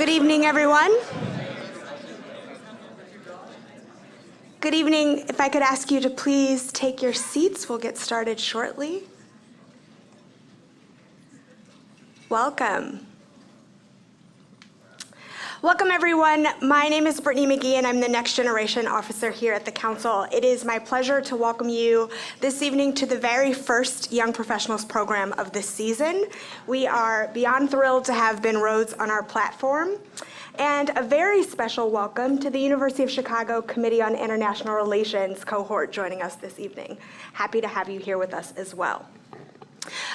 Good evening, everyone. Good evening. If I could ask you to please take your seats, we'll get started shortly. Welcome. Welcome, everyone. My name is Brittany McGee, and I'm the Next Generation Officer here at the Council. It is my pleasure to welcome you this evening to the very first Young Professionals program of this season. We are beyond thrilled to have Ben Rhodes on our platform, and a very special welcome to the University of Chicago Committee on International Relations cohort joining us this evening. Happy to have you here with us as well.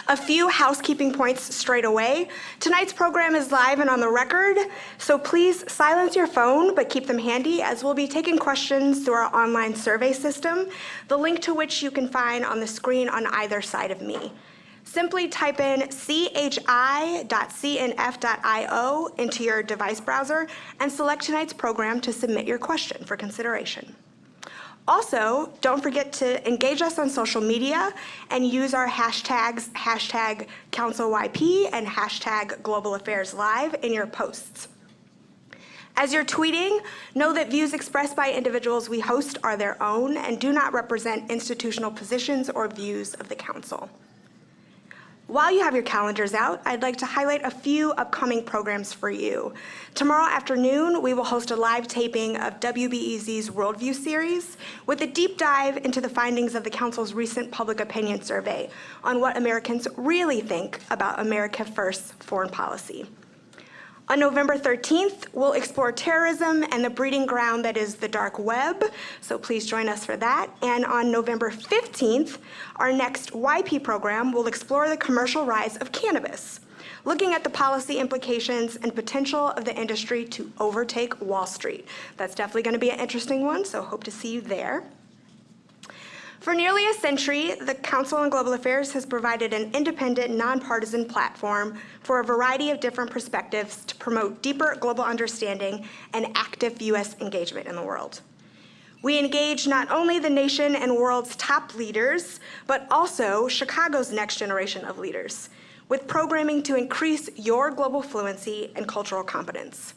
A few housekeeping points straight away. Tonight's program is live and on the record, so please silence your phone, but keep them handy as we'll be taking questions through our online survey system, the link to which you can find on the screen on either side of me. Simply type in chi.cnf.io into your device browser and select tonight's program to submit your question for consideration. Also, don't forget to engage us on social media and use our hashtags, hashtag CouncilYP and hashtag Global Affairs Live in your posts. As you're tweeting, know that views expressed by individuals we host are their own and do not represent institutional positions or views of the Council. While you have your calendars out, I'd like to highlight a few upcoming programs for you. Tomorrow afternoon, we will host a live taping of WBEZ's Worldview series with a deep dive into the findings of the Council's recent public opinion survey on what Americans really think about America First foreign policy. On November 13th, we'll explore terrorism and the breeding ground that is the dark web, so please join us for that. And on November 15th, our next YP program will explore the commercial rise of cannabis, looking at the policy implications and potential of the industry to overtake Wall Street. That's definitely going to be an interesting one, so hope to see you there. For nearly a century, the Council on Global Affairs has provided an independent, nonpartisan platform for a variety of different perspectives to promote deeper global understanding and active U.S. engagement in the world. We engage not only the nation and world's top leaders, but also Chicago's next generation of leaders, with programming to increase your global fluency and cultural competence.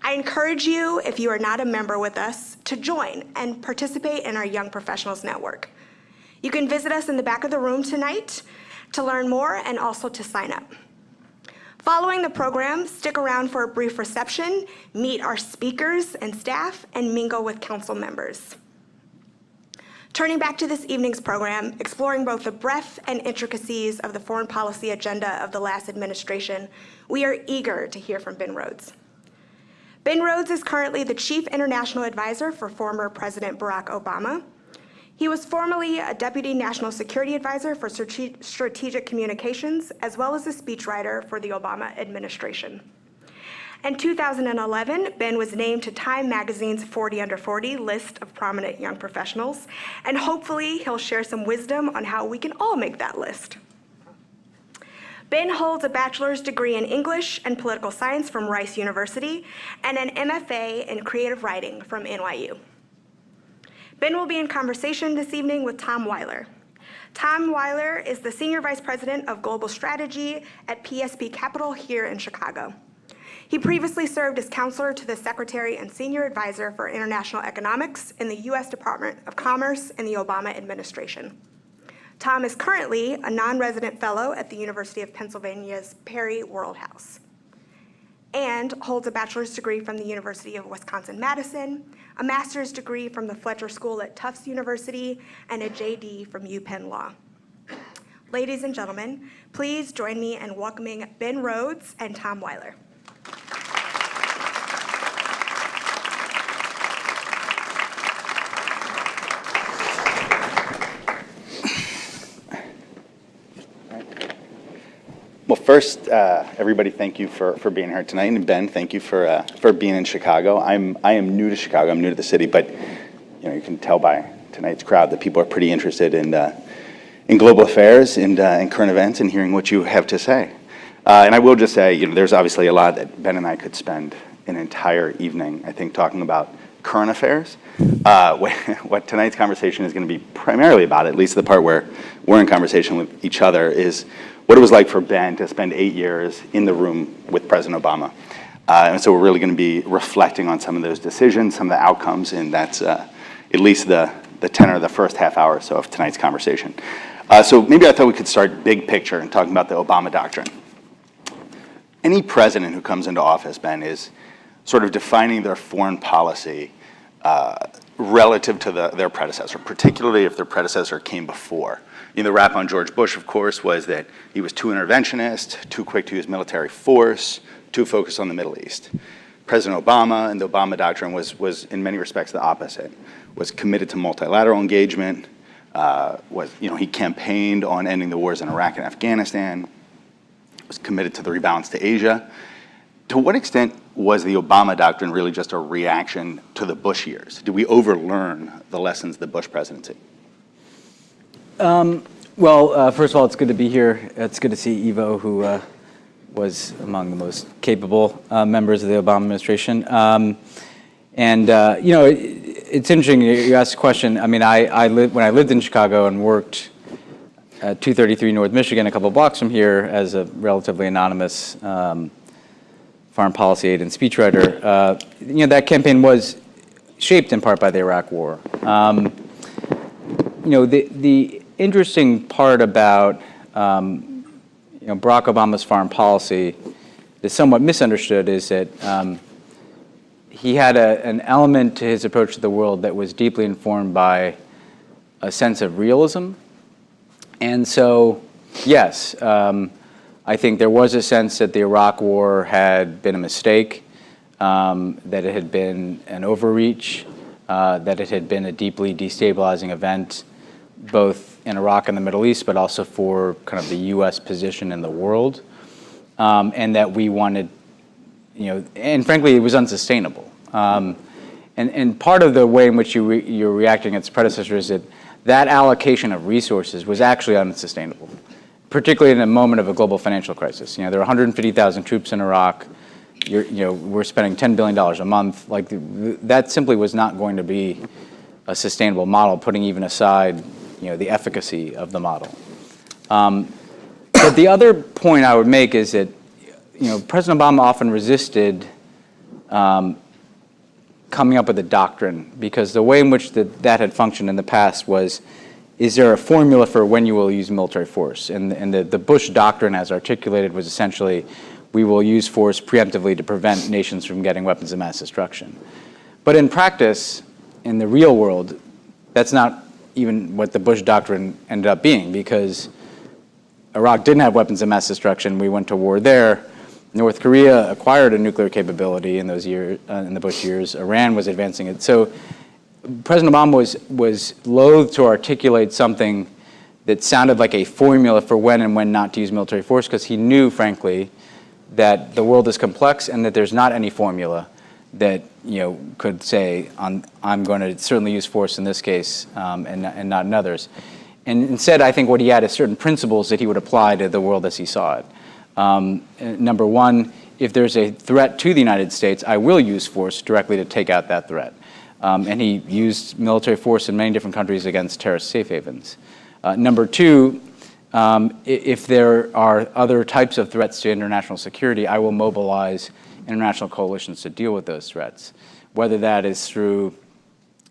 I encourage you, if you are not a member with us, to join and participate in our Young Professionals Network. You can visit us in the back of the room tonight to learn more and also to sign up. Following the program, stick around for a brief reception, meet our speakers and staff, and mingle with council members. Turning back to this evening's program, exploring both the breadth and intricacies of the foreign policy agenda of the last administration, we are eager to hear from Ben Rhodes. Ben Rhodes is currently the Chief International Advisor for former President Barack Obama. He was formerly a Deputy National Security Advisor for Strategic Communications, as well as a speechwriter for the Obama administration. In 2011, Ben was named to Time Magazine's 40 Under 40 list of prominent young professionals, and hopefully he'll share some wisdom on how we can all make that list. Ben holds a bachelor's degree in English and political science from Rice University and an MFA in creative writing from NYU. Ben will be in conversation this evening with Tom Weiler. Tom Weiler is the Senior Vice President of Global Strategy at PSP Capital here in Chicago. He previously served as counselor to the Secretary and Senior Advisor for International Economics in the U.S. Department of Commerce in the Obama administration. Tom is currently a non-resident fellow at the University of Pennsylvania's Perry Worldhouse and holds a bachelor's degree from the University of Wisconsin-Madison, a master's degree from the Fletcher School at Tufts University, and a JD from UPenn Law. Ladies and gentlemen, please join me in welcoming Ben Rhodes and Tom Weiler. Well, first, everybody, thank you for being here tonight, and Ben, thank you for being in Chicago. I am new to Chicago. I'm new to the city, but you can tell by tonight's crowd that people are pretty interested in global affairs and current events and hearing what you have to say. And I will just say, there's obviously a lot that Ben and I could spend an entire evening, I think, talking about current affairs. What tonight's conversation is going to be primarily about, at least the part where we're in conversation with each other, is what it was like for Ben to spend 8 years in the room with President Obama. And so we're really going to be reflecting on some of those decisions, some of the outcomes, and that's at least the tenor of the first half hour or so of tonight's conversation. So maybe I thought we could start big picture and talking about the Obama Doctrine. Any president who comes into office, Ben, is sort of defining their foreign policy relative to their predecessor, particularly if their predecessor came before. The rap on George Bush, of course, was that he was too interventionist, too quick to use military force, too focused on the Middle East. President Obama and the Obama Doctrine was in many respects the opposite, was committed to multilateral engagement, he campaigned on ending the wars in Iraq and Afghanistan, was committed to the rebalance to Asia. To what extent was the Obama Doctrine really just a reaction to the Bush years? Did we overlearn the lessons of the Bush presidency? Well, first of all, it's good to be here. It's good to see Ivo, who was among the most capable members of the Obama administration. It's interesting you asked a question. I mean, when I lived in Chicago and worked at 233 North Michigan, a couple blocks from here, as a relatively anonymous foreign policy aide and speechwriter, that campaign was shaped in part by the Iraq War. The interesting part about Barack Obama's foreign policy is somewhat misunderstood is that he had an element to his approach to the world that was deeply informed by a sense of realism. And so, yes, I think there was a sense that the Iraq War had been a mistake, that it had been an overreach, that it had been a deeply destabilizing event, both in Iraq and the Middle East, but also for kind of the U.S. position in the world, and that we wanted, and frankly, it was unsustainable. And part of the way in which you're reacting against predecessors is that allocation of resources was actually unsustainable, particularly in a moment of a global financial crisis. There are 150,000 troops in Iraq. We're spending $10 billion a month. Like that simply was not going to be a sustainable model, putting even aside the efficacy of the model. But the other point I would make is that President Obama often resisted coming up with a doctrine, because the way in which that had functioned in the past was, is there a formula for when you will use military force? And the Bush doctrine, as articulated, was essentially, we will use force preemptively to prevent nations from getting weapons of mass destruction. But in practice, in the real world, that's not even what the Bush doctrine ended up being, because Iraq didn't have weapons of mass destruction. We went to war there. North Korea acquired a nuclear capability in those years, in the Bush years. Iran was advancing it. So President Obama was loath to articulate something that sounded like a formula for when and when not to use military force, because he knew, frankly, that the world is complex and that there's not any formula that could say, I'm going to certainly use force in this case and not in others. And instead, I think what he had is certain principles that he would apply to the world as he saw it. Number one, if there's a threat to the United States, I will use force directly to take out that threat. And he used military force in many different countries against terrorist safe havens. Number two, if there are other types of threats to international security, I will mobilize international coalitions to deal with those threats, whether that is through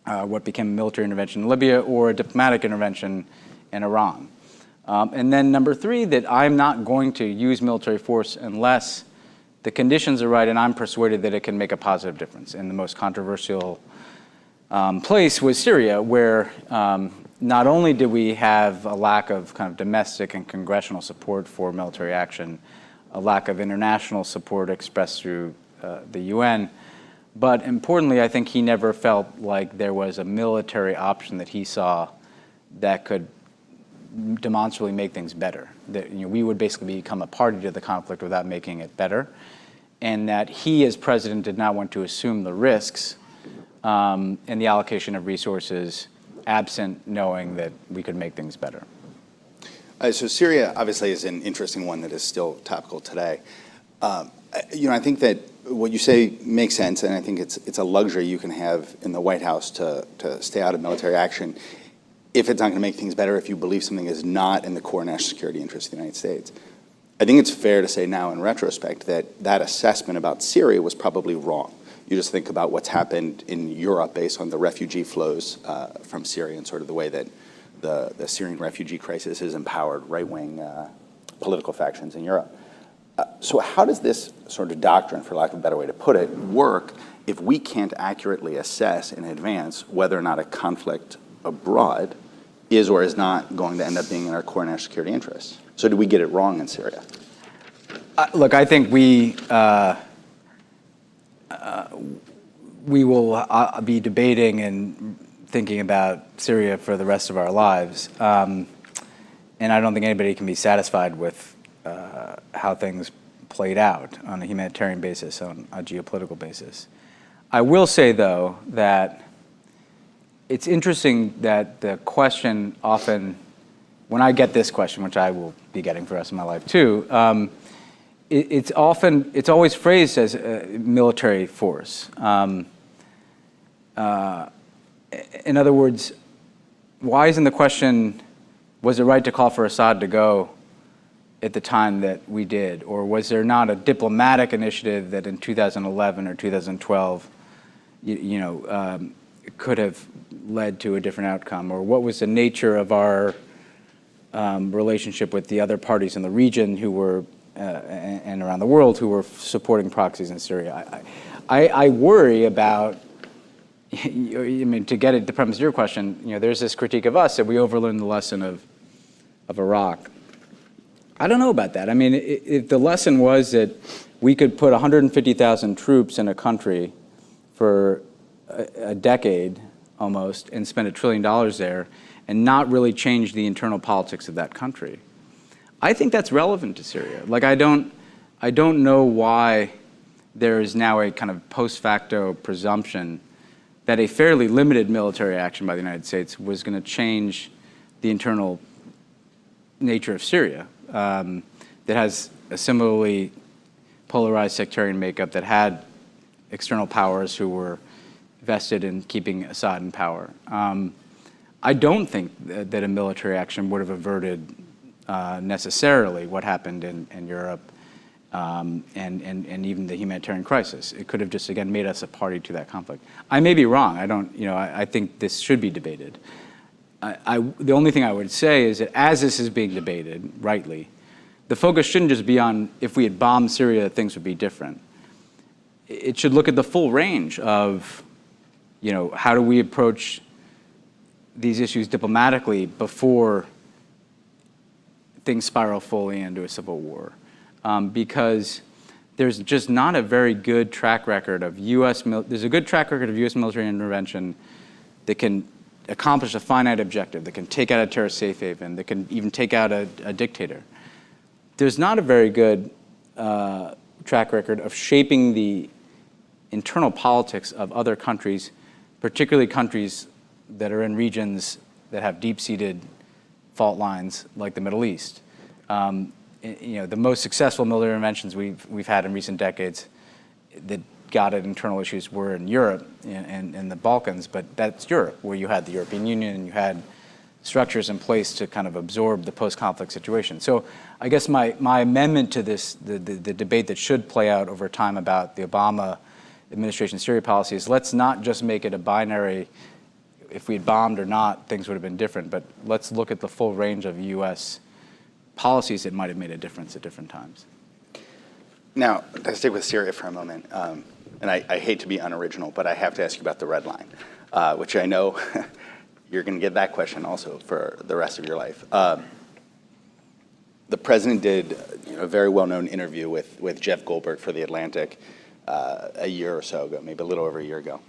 what became a military intervention in Libya or a diplomatic intervention in Iran. And then number three, that I'm not going to use military force unless the conditions are right and I'm persuaded that it can make a positive difference. And the most controversial place was Syria, where not only did we have a lack of kind of domestic and congressional support for military action, a lack of international support expressed through the UN, but importantly, I think he never felt like there was a military option that he saw that could demonstrably make things better. That we would basically become a party to the conflict without making it better, and that he, as president, did not want to assume the risks in the allocation of resources, absent knowing that we could make things better. So Syria obviously is an interesting one that is still topical today. I think that what you say makes sense, and I think it's a luxury you can have in the White House to stay out of military action if it's not going to make things better, if you believe something is not in the core national security interest of the United States. I think it's fair to say now in retrospect that that assessment about Syria was probably wrong. You just think about what's happened in Europe based on the refugee flows from Syria and sort of the way that the Syrian refugee crisis has empowered right-wing political factions in Europe. So how does this sort of doctrine, for lack of a better way to put it, work if we can't accurately assess in advance whether or not a conflict abroad is or is not going to end up being in our core national security interests? So did we get it wrong in Syria? Look, I think we will be debating and thinking about Syria for the rest of our lives. And I don't think anybody can be satisfied with how things played out on a humanitarian basis, on a geopolitical basis. I will say, though, that it's interesting that the question often, when I get this question, which I will be getting for the rest of my life too, it's always phrased as a military force. In other words, why isn't the question, was it right to call for Assad to go at the time that we did? Or was there not a diplomatic initiative that in 2011 or 2012, could have led to a different outcome? Or what was the nature of our relationship with the other parties in the region who were, and around the world, who were supporting proxies in Syria? I worry about, I mean, to get at the premise of your question, there's this critique of us that we overlearned the lesson of Iraq. I don't know about that. I mean, if the lesson was that we could put 150,000 troops in a country for a decade almost and spend $1 trillion there and not really change the internal politics of that country, I think that's relevant to Syria. Like, I don't know why there is now a kind of post facto presumption that a fairly limited military action by the United States was going to change the internal nature of Syria, that has a similarly polarized sectarian makeup, that had external powers who were vested in keeping Assad in power. I don't think that a military action would have averted necessarily what happened in Europe and even the humanitarian crisis. It could have just, again, made us a party to that conflict. I may be wrong. I think this should be debated. The only thing I would say is that as this is being debated, rightly, the focus shouldn't just be on if we had bombed Syria, things would be different. It should look at the full range of, how do we approach these issues diplomatically before things spiral fully into a civil war. Because there's just not a very good track record of there's a good track record of U.S. military intervention that can accomplish a finite objective, that can take out a terrorist safe haven, that can even take out a dictator. There's not a very good track record of shaping the internal politics of other countries, particularly countries that are in regions that have deep-seated fault lines like the Middle East. The most successful military interventions we've had in recent decades that got at internal issues were in Europe and the Balkans, but that's Europe, where you had the European Union and you had structures in place to kind of absorb the post-conflict situation. So I guess my amendment to this, the debate that should play out over time about the Obama administration Syria policy is, let's not just make it a binary, if we had bombed or not, things would have been different, but let's look at the full range of U.S. policies that might have made a difference at different times. Now, let's stick with Syria for a moment. And I hate to be unoriginal, but I have to ask you about the red line, which I know you're going to get that question also for the rest of your life. The president did a very well-known interview with Jeff Goldberg for The Atlantic a year or so ago, maybe a little over a year ago,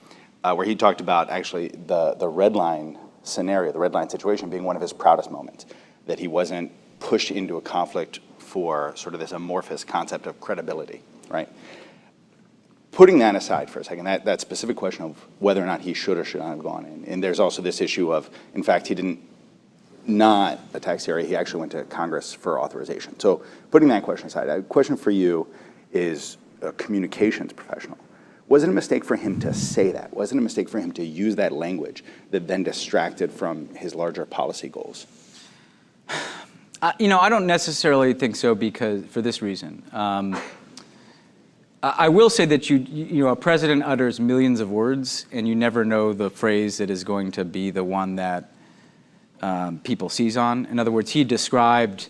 where he talked about actually the red line scenario, the red line situation being one of his proudest moments, that he wasn't pushed into a conflict for sort of this amorphous concept of credibility, right? Putting that aside for a second, that specific question of whether or not he should or should not have gone in, and there's also this issue of, in fact, he didn't not attack Syria, he actually went to Congress for authorization. So putting that question aside, a question for you is a communications professional. Was it a mistake for him to say that? Was it a mistake for him to use that language that then distracted from his larger policy goals? I don't necessarily think so for this reason. I will say that a president utters millions of words, and you never know the phrase that is going to be the one that people seize on. In other words, he described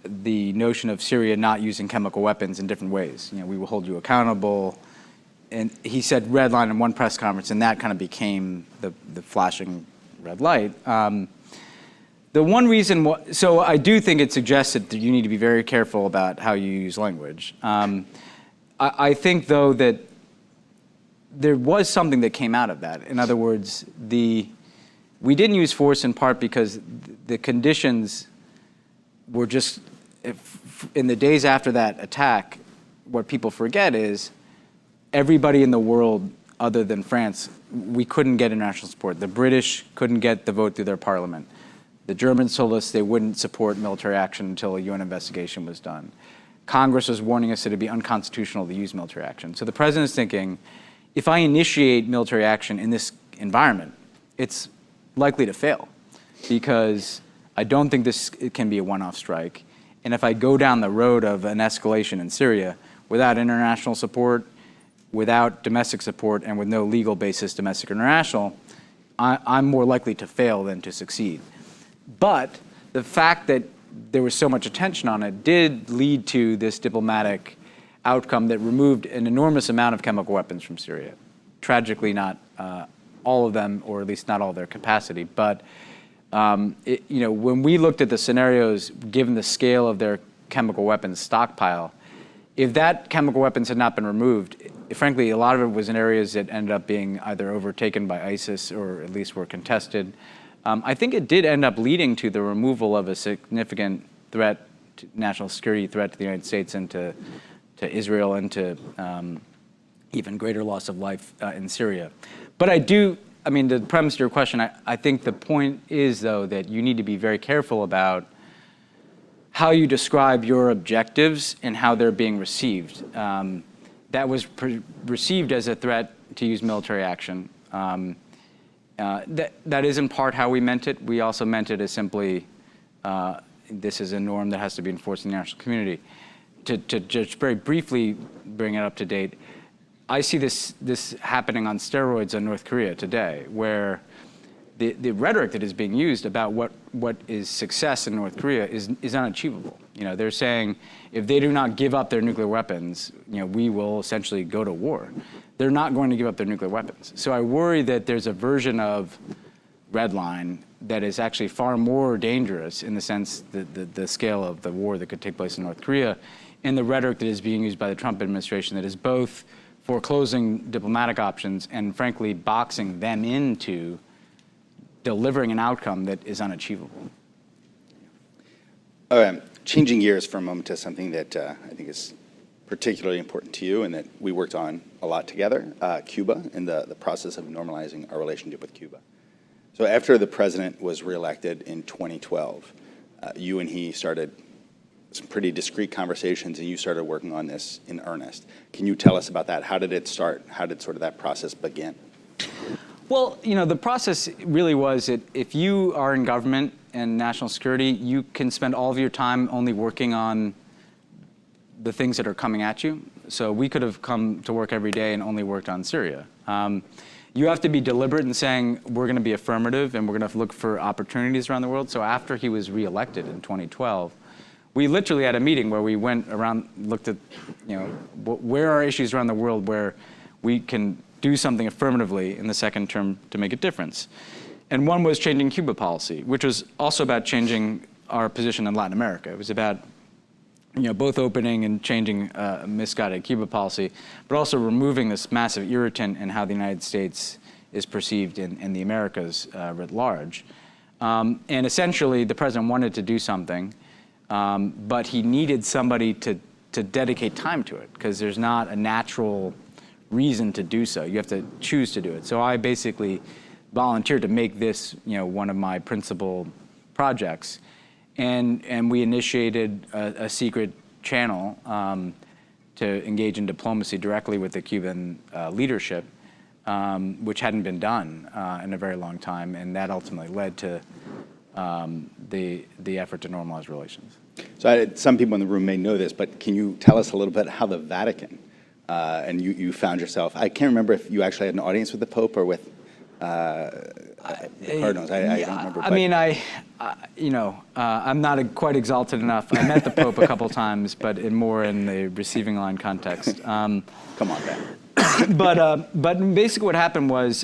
the notion of Syria not using chemical weapons in different ways. We will hold you accountable. And he said red line in one press conference, and that kind of became the flashing red light. The one reason, so I do think it suggests that you need to be very careful about how you use language. I think, though, that there was something that came out of that. In other words, we didn't use force in part because the conditions were just, in the days after that attack, what people forget is everybody in the world other than France, we couldn't get international support. The British couldn't get the vote through their parliament. The Germans told us they wouldn't support military action until a UN investigation was done. Congress was warning us that it'd be unconstitutional to use military action. So the president's thinking, if I initiate military action in this environment, it's likely to fail because I don't think it can be a one-off strike. And if I go down the road of an escalation in Syria without international support, without domestic support, and with no legal basis, domestic or international, I'm more likely to fail than to succeed. But the fact that there was so much attention on it did lead to this diplomatic outcome that removed an enormous amount of chemical weapons from Syria. Tragically, not all of them, or at least not all their capacity. But when we looked at the scenarios, given the scale of their chemical weapons stockpile, if that chemical weapons had not been removed, frankly, a lot of it was in areas that ended up being either overtaken by ISIS or at least were contested. I think it did end up leading to the removal of a significant threat, national security threat to the United States and to Israel and to even greater loss of life in Syria. But the premise to your question, I think the point is, though, that you need to be very careful about how you describe your objectives and how they're being received. That was received as a threat to use military action. That is in part how we meant it. We also meant it as simply, this is a norm that has to be enforced in the international community. To just very briefly bring it up to date, I see this happening on steroids in North Korea today, where the rhetoric that is being used about what is success in North Korea is unachievable. They're saying if they do not give up their nuclear weapons, we will essentially go to war. They're not going to give up their nuclear weapons. So I worry that there's a version of red line that is actually far more dangerous in the sense that the scale of the war that could take place in North Korea and the rhetoric that is being used by the Trump administration that is both foreclosing diplomatic options and frankly boxing them into delivering an outcome that is unachievable. Changing gears for a moment to something that I think is particularly important to you and that we worked on a lot together, Cuba, and the process of normalizing our relationship with Cuba. So after the president was reelected in 2012, you and he started some pretty discreet conversations and you started working on this in earnest. Can you tell us about that? How did it start? How did sort of that process begin? Well, the process really was that if you are in government and national security, you can spend all of your time only working on the things that are coming at you. So we could have come to work every day and only worked on Syria. You have to be deliberate in saying we're going to be affirmative and we're going to look for opportunities around the world. So after he was reelected in 2012, we literally had a meeting where we went around, looked at, where are issues around the world where we can do something affirmatively in the second term to make a difference. And one was changing Cuba policy, which was also about changing our position in Latin America. It was about both opening and changing misguided Cuba policy, but also removing this massive irritant in how the United States is perceived in the Americas writ large. And essentially, the president wanted to do something, but he needed somebody to dedicate time to it, because there's not a natural reason to do so. You have to choose to do it. So I basically volunteered to make this one of my principal projects. And we initiated a secret channel to engage in diplomacy directly with the Cuban leadership, which hadn't been done in a very long time. And that ultimately led to the effort to normalize relations. So some people in the room may know this, but can you tell us a little bit how the Vatican, and you found yourself, I can't remember if you actually had an audience with the Pope or with the Cardinals. I don't remember. I mean, I'm not quite exalted enough. I met the Pope a couple times, but more in the receiving line context. Come on, Ben. But basically what happened was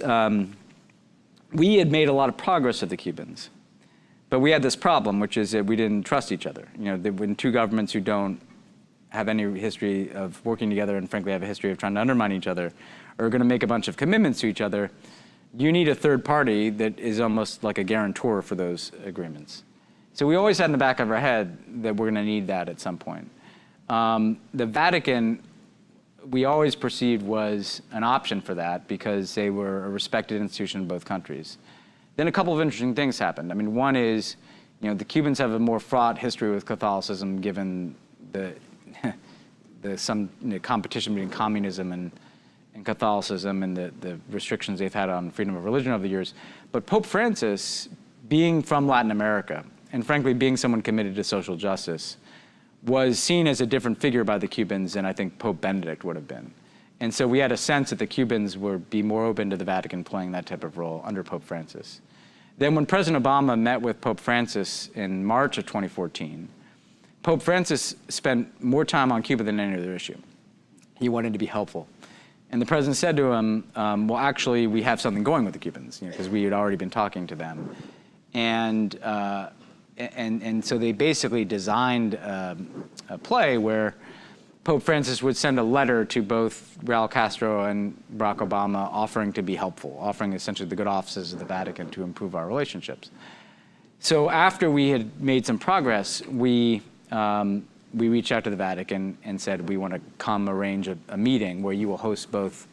we had made a lot of progress with the Cubans, but we had this problem, which is that we didn't trust each other. When two governments who don't have any history of working together and frankly have a history of trying to undermine each other are going to make a bunch of commitments to each other, you need a third party that is almost like a guarantor for those agreements. So we always had in the back of our head that we're going to need that at some point. The Vatican, we always perceived was an option for that because they were a respected institution in both countries. Then a couple of interesting things happened. I mean, one is, the Cubans have a more fraught history with Catholicism given the competition between communism and Catholicism and the restrictions they've had on freedom of religion over the years. But Pope Francis, being from Latin America, and frankly being someone committed to social justice, was seen as a different figure by the Cubans than I think Pope Benedict would have been. And so we had a sense that the Cubans would be more open to the Vatican playing that type of role under Pope Francis. Then when President Obama met with Pope Francis in March of 2014, Pope Francis spent more time on Cuba than any other issue. He wanted to be helpful. And the president said to him, well, actually, we have something going with the Cubans, because we had already been talking to them. And so they basically designed a play where Pope Francis would send a letter to both Raul Castro and Barack Obama offering to be helpful, offering essentially the good offices of the Vatican to improve our relationships. So after we had made some progress, we reached out to the Vatican and said, we want to come arrange a meeting where you will host both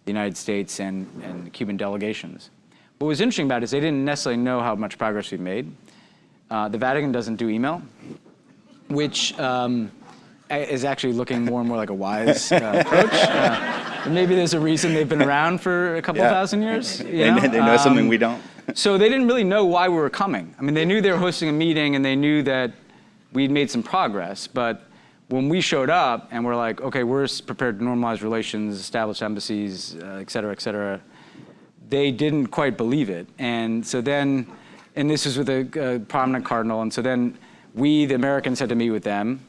the United States and Cuban delegations. What was interesting about it is they didn't necessarily know how much progress we've made. The Vatican doesn't do email, which is actually looking more and more like a wise approach. Maybe there's a reason they've been around for a couple thousand years. They know something we don't. So they didn't really know why we were coming. I mean, they knew they were hosting a meeting and they knew that we'd made some progress, but when we showed up and we're like, okay, we're prepared to normalize relations, establish embassies, et cetera, they didn't quite believe it. And so then, and this was with a prominent cardinal, and so then we, the Americans, had to meet with them.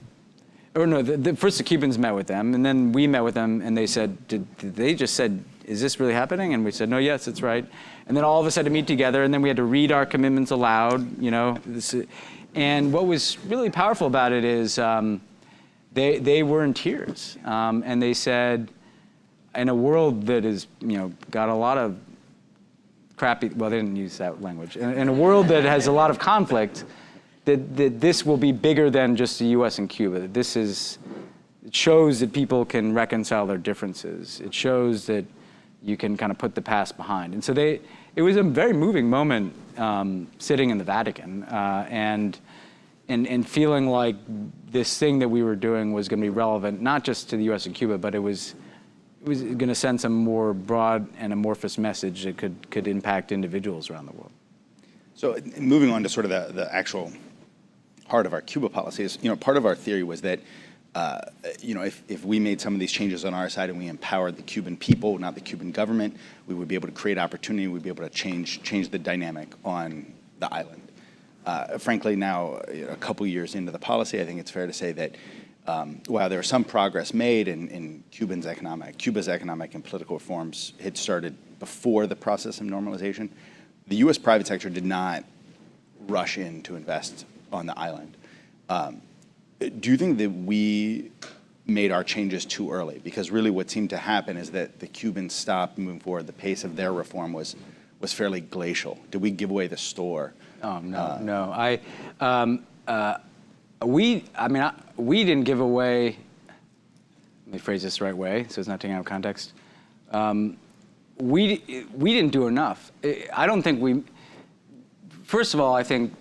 Or no, first the Cubans met with them, and then we met with them, and they said, did they just said, is this really happening? And we said, no, yes, it's right. And then all of us had to meet together, and then we had to read our commitments aloud, And what was really powerful about it is they were in tears, and they said, in a world that is, got a lot of crappy, well, they didn't use that language, in a world that has a lot of conflict, that this will be bigger than just the U.S. and Cuba. That it shows that people can reconcile their differences. It shows that you can kind of put the past behind. And so it was a very moving moment sitting in the Vatican and feeling like this thing that we were doing was going to be relevant, not just to the U.S. and Cuba, but it was going to send some more broad and amorphous message that could impact individuals around the world. So moving on to sort of the actual heart of our Cuba policy is, part of our theory was that, if we made some of these changes on our side and we empowered the Cuban people, not the Cuban government, we would be able to create opportunity, we'd be able to change the dynamic on the island. Frankly, now, a couple years into the policy, I think it's fair to say that while there was some progress made in Cuba's economic and political reforms had started before the process of normalization, the U.S. private sector did not rush in to invest on the island. Do you think that we made our changes too early? Because really what seemed to happen is that the Cubans stopped moving forward. The pace of their reform was fairly glacial. Did we give away the store? Oh, no. We didn't give away, let me phrase this the right way so it's not taken out of context. We didn't do enough. I don't think first of all, I think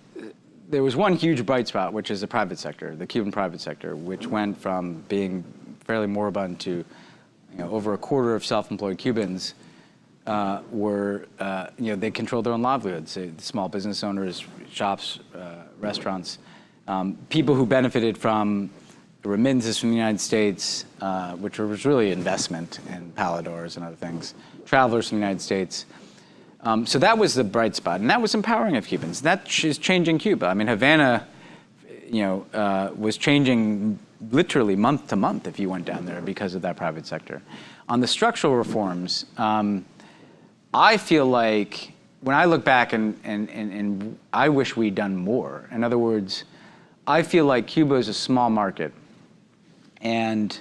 there was one huge bright spot, which is the private sector, the Cuban private sector, which went from being fairly moribund to over a quarter of self-employed Cubans were, they controlled their own livelihoods. Small business owners, shops, restaurants, people who benefited from remittances from the United States, which was really investment in paladors and other things, travelers from the United States. So that was the bright spot, and that was empowering of Cubans. That is changing Cuba. I mean, Havana, was changing literally month to month if you went down there because of that private sector. On the structural reforms, I feel like when I look back and I wish we'd done more. In other words, I feel like Cuba is a small market, and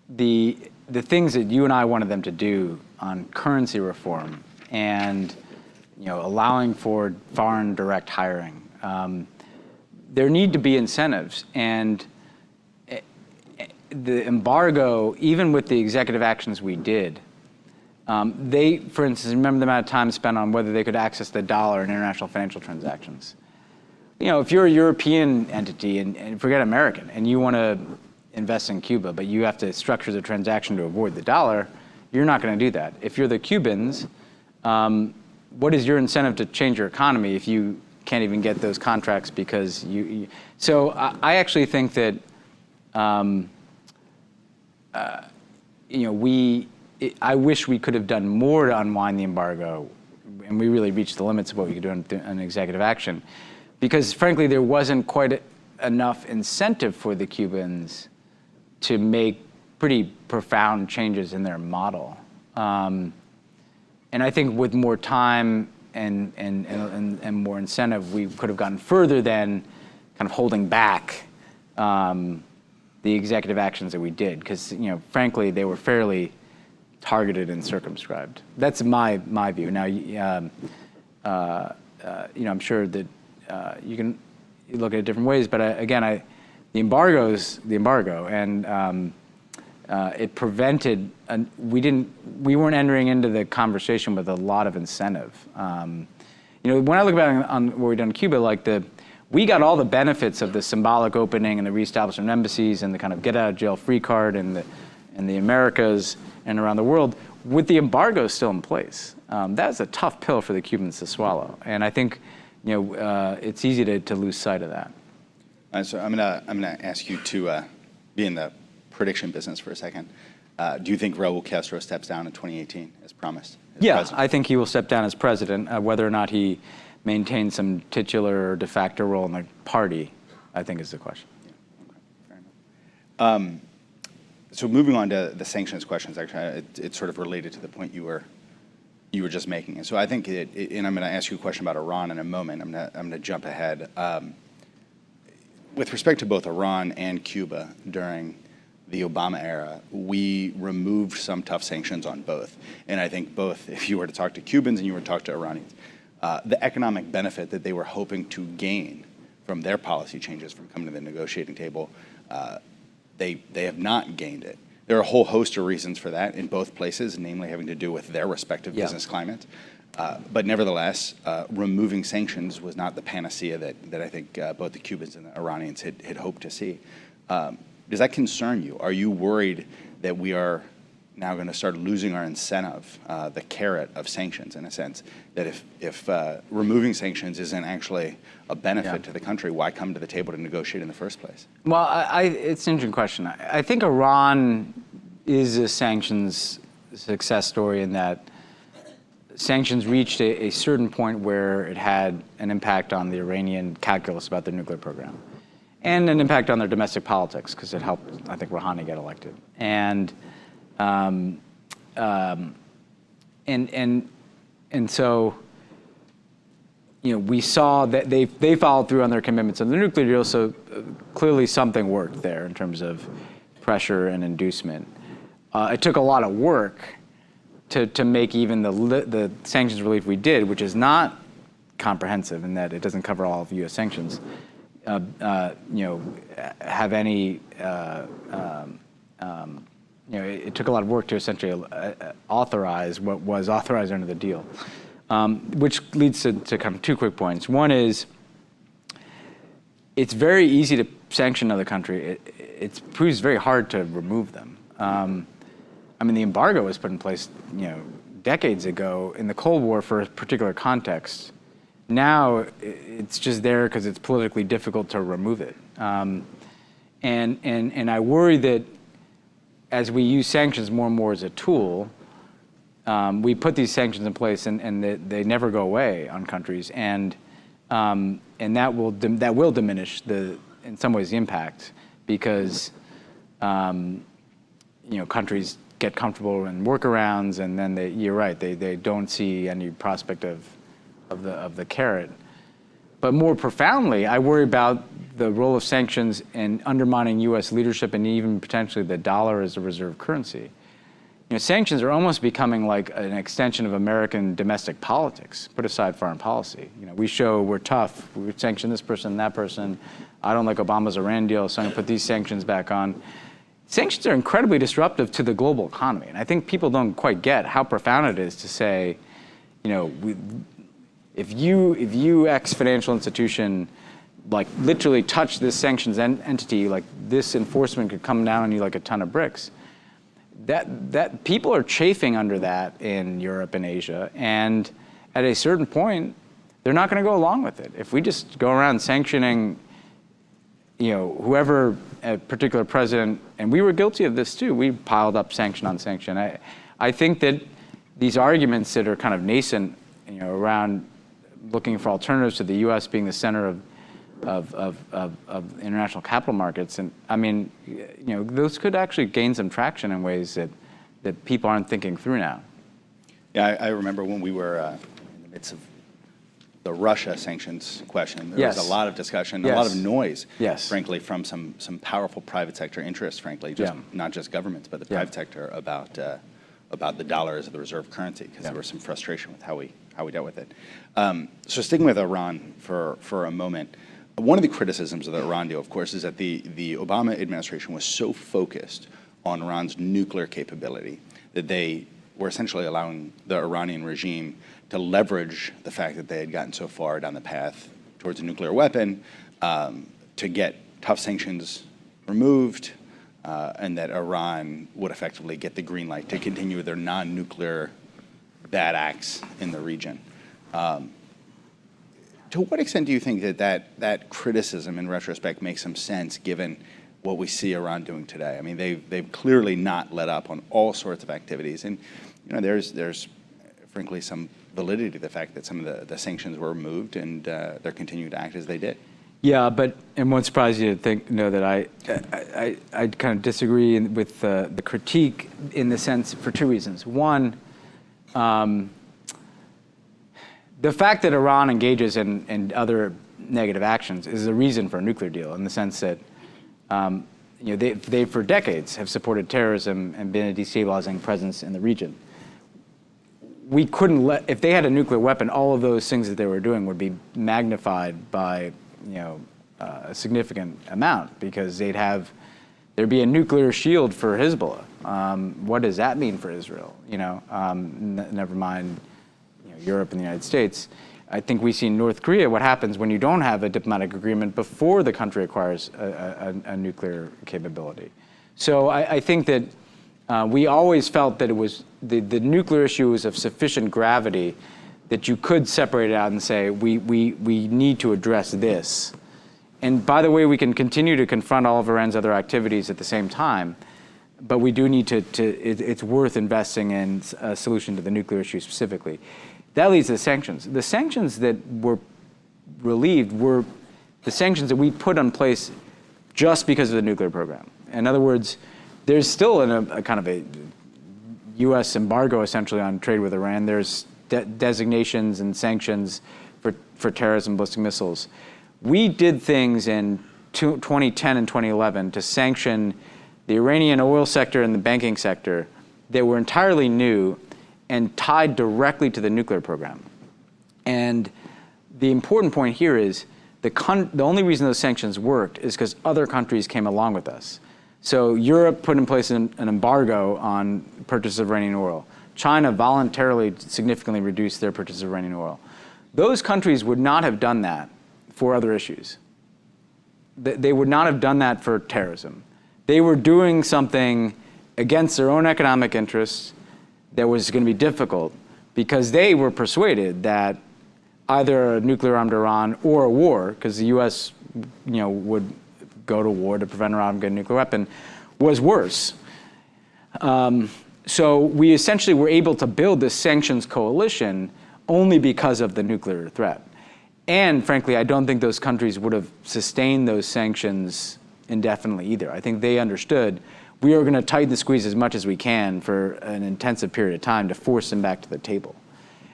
the things that you and I wanted them to do on currency reform and allowing for foreign direct hiring, there need to be incentives. And the embargo, even with the executive actions we did, they, for instance, remember the amount of time spent on whether they could access the dollar in international financial transactions. If you're a European entity and forget American, and you want to invest in Cuba, but you have to structure the transaction to avoid the dollar, you're not going to do that. If you're the Cubans, what is your incentive to change your economy if you can't even get those contracts because so I actually think that, I wish we could have done more to unwind the embargo, and we really reached the limits of what we could do on executive action, because frankly, there wasn't quite enough incentive for the Cubans to make pretty profound changes in their model. And I think with more time and more incentive, we could have gotten further than kind of holding back the executive actions that we did, because frankly, they were fairly targeted and circumscribed. That's my view. Now, I'm sure that you can look at it different ways, but again, the embargo is the embargo, and it prevented. We weren't entering into the conversation with a lot of incentive. When I look back on what we've done in Cuba, we got all the benefits of the symbolic opening and the reestablishment of embassies and the kind of get out of jail free card and the Americas and around the world with the embargo still in place. That's a tough pill for the Cubans to swallow, and I think it's easy to lose sight of that. So I'm gonna ask you to be in the prediction business for a second. Do you think Raul Castro steps down in 2018 as promised? Yeah, president? I think he will step down as president. Whether or not he maintains some titular or de facto role in the party, I think is the question. Yeah. Okay. Fair enough. So moving on to the sanctions questions, actually, it's sort of related to the point you were just making. And so I think, and I'm going to ask you a question about Iran in a moment. I'm going to jump ahead. With respect to both Iran and Cuba during the Obama era, we removed some tough sanctions on both. And I think both, if you were to talk to Cubans and you were to talk to Iranians, the economic benefit that they were hoping to gain from their policy changes from coming to the negotiating table, they have not gained it. There are a whole host of reasons for that in both places, namely having to do with their respective business climate. But nevertheless, removing sanctions was not the panacea that I think both the Cubans and the Iranians had hoped to see. Does that concern you? Are you worried that we are now going to start losing our incentive, the carrot of sanctions, in a sense, that if removing sanctions isn't actually a benefit to the country, why come to the table to negotiate in the first place? Well, it's an interesting question. I think Iran is a sanctions success story in that sanctions reached a certain point where it had an impact on the Iranian calculus about their nuclear program, and an impact on their domestic politics, because it helped, I think, Rouhani get elected. And so, we saw that they followed through on their commitments on the nuclear deal. So clearly, something worked there in terms of pressure and inducement. It took a lot of work to make even the sanctions relief we did, which is not comprehensive in that it doesn't cover all of U.S. sanctions, have any. It took a lot of work to essentially authorize what was authorized under the deal, which leads to kind of two quick points. One is, it's very easy to sanction another country. It proves very hard to remove them. The embargo was put in place, decades ago in the Cold War for a particular context. Now it's just there because it's politically difficult to remove it. And I worry that as we use sanctions more and more as a tool, we put these sanctions in place and they never go away on countries, and that will diminish in some ways the impact, because countries get comfortable in workarounds, and then you're right, they don't see any prospect of the carrot. But more profoundly, I worry about the role of sanctions in undermining U.S. leadership and even potentially the dollar as a reserve currency. Sanctions are almost becoming like an extension of American domestic politics, put aside foreign policy. We show we're tough, we sanction this person and that person. I don't like Obama's Iran deal, so I'm gonna put these sanctions back on. Sanctions are incredibly disruptive to the global economy, and I think people don't quite get how profound it is to say, if you X financial institution like literally touch this sanctions entity, like this enforcement could come down on you like a ton of bricks. That people are chafing under that in Europe and Asia, and at a certain point, they're not going to go along with it. If we just go around sanctioning, whoever a particular president, and we were guilty of this too. We piled up sanction on sanction. I think that these arguments that are kind of nascent, around looking for alternatives to the U.S. being the center of international capital markets, and I mean, those could actually gain some traction in ways that people aren't thinking through now. Yeah, I remember when we were in the midst of the Russia sanctions question. There was a lot of discussion, a lot of noise, frankly, from some powerful private sector interests, frankly, not just governments, but the private sector about the dollar as the reserve currency, because there was some frustration with how we dealt with it. So sticking with Iran for a moment, one of the criticisms of the Iran deal, of course, is that the Obama administration was so focused on Iran's nuclear capability that they were essentially allowing the Iranian regime to leverage the fact that they had gotten so far down the path towards a nuclear weapon to get tough sanctions removed, and that Iran would effectively get the green light to continue their non-nuclear bad acts in the region. To what extent do you think that criticism, in retrospect, makes some sense given what we see Iran doing today? I mean, they've clearly not let up on all sorts of activities, and there's frankly some validity to the fact that some of the sanctions were removed, and they're continuing to act as they did. Yeah, but it won't surprise you to know that I kind of disagree with the critique in the sense for two reasons. One, the fact that Iran engages in other negative actions is a reason for a nuclear deal, in the sense that they for decades have supported terrorism and been a destabilizing presence in the region. We couldn't if they had a nuclear weapon, all of those things that they were doing would be magnified by a significant amount, because there'd be a nuclear shield for Hezbollah. What does that mean for Israel? Never mind Europe and the United States. I think we see in North Korea what happens when you don't have a diplomatic agreement before the country acquires a nuclear capability. So I think that we always felt that it was the nuclear issue was of sufficient gravity that you could separate it out and say, we need to address this. And by the way, we can continue to confront all of Iran's other activities at the same time, but we do need it's worth investing in a solution to the nuclear issue specifically. That leads to the sanctions. The sanctions that were relieved were the sanctions that we put in place just because of the nuclear program. In other words, there's still a kind of a U.S. embargo essentially on trade with Iran. There's designations and sanctions for terrorism, ballistic missiles. We did things in 2010 and 2011 to sanction the Iranian oil sector and the banking sector that were entirely new and tied directly to the nuclear program. And the important point here is the only reason those sanctions worked is because other countries came along with us. So Europe put in place an embargo on purchase of Iranian oil. China voluntarily significantly reduced their purchase of Iranian oil. Those countries would not have done that for other issues. They would not have done that for terrorism. They were doing something against their own economic interests that was going to be difficult because they were persuaded that either a nuclear-armed Iran or a war, because the U.S. would go to war to prevent Iran from getting a nuclear weapon, was worse. So we essentially were able to build this sanctions coalition only because of the nuclear threat. And frankly, I don't think those countries would have sustained those sanctions indefinitely either. I think they understood we are going to tighten the squeeze as much as we can for an intensive period of time to force them back to the table.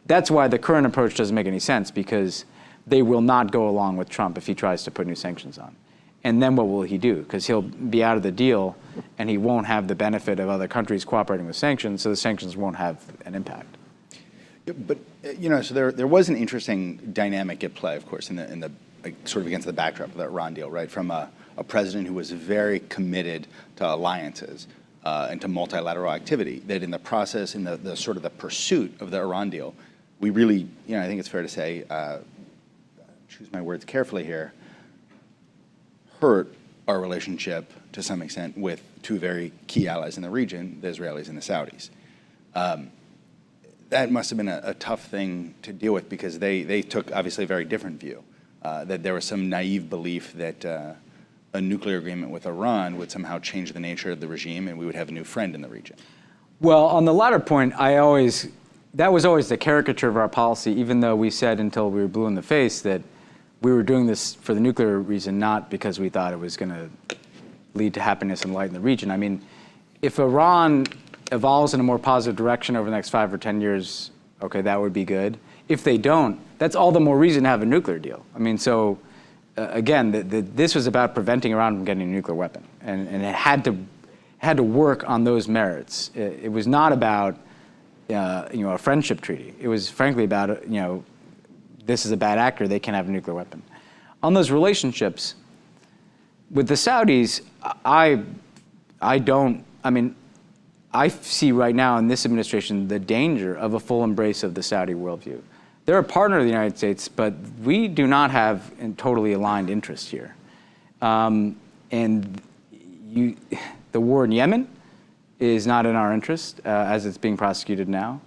That's why the current approach doesn't make any sense, because they will not go along with Trump if he tries to put new sanctions on. And then what will he do? Because he'll be out of the deal and he won't have the benefit of other countries cooperating with sanctions, so the sanctions won't have an impact. But so there was an interesting dynamic at play, of course, in the sort of against the backdrop of that Iran deal, right? From a president who was very committed to alliances and to multilateral activity. That in the process, in the sort of the pursuit of the Iran deal, we really, I think it's fair to say, choose my words carefully here, hurt our relationship to some extent with two very key allies in the region, the Israelis and the Saudis. That must have been a tough thing to deal with because they took obviously a very different view, that there was some naive belief that a nuclear agreement with Iran would somehow change the nature of the regime and we would have a new friend in the region. Well, on the latter point, that was always the caricature of our policy, even though we said until we were blue in the face that we were doing this for the nuclear reason, not because we thought it was going to lead to happiness and light in the region. I mean, if Iran evolves in a more positive direction over the next 5 or 10 years, okay, that would be good. If they don't, that's all the more reason to have a nuclear deal. I mean, so again, this was about preventing Iran from getting a nuclear weapon, and it had to work on those merits. It was not about a friendship treaty. It was frankly about this is a bad actor, they can have a nuclear weapon. On those relationships with the Saudis, I see right now in this administration the danger of a full embrace of the Saudi worldview. They're a partner of the United States, but we do not have totally aligned interests here. And the war in Yemen is not in our interest, as it's being prosecuted now.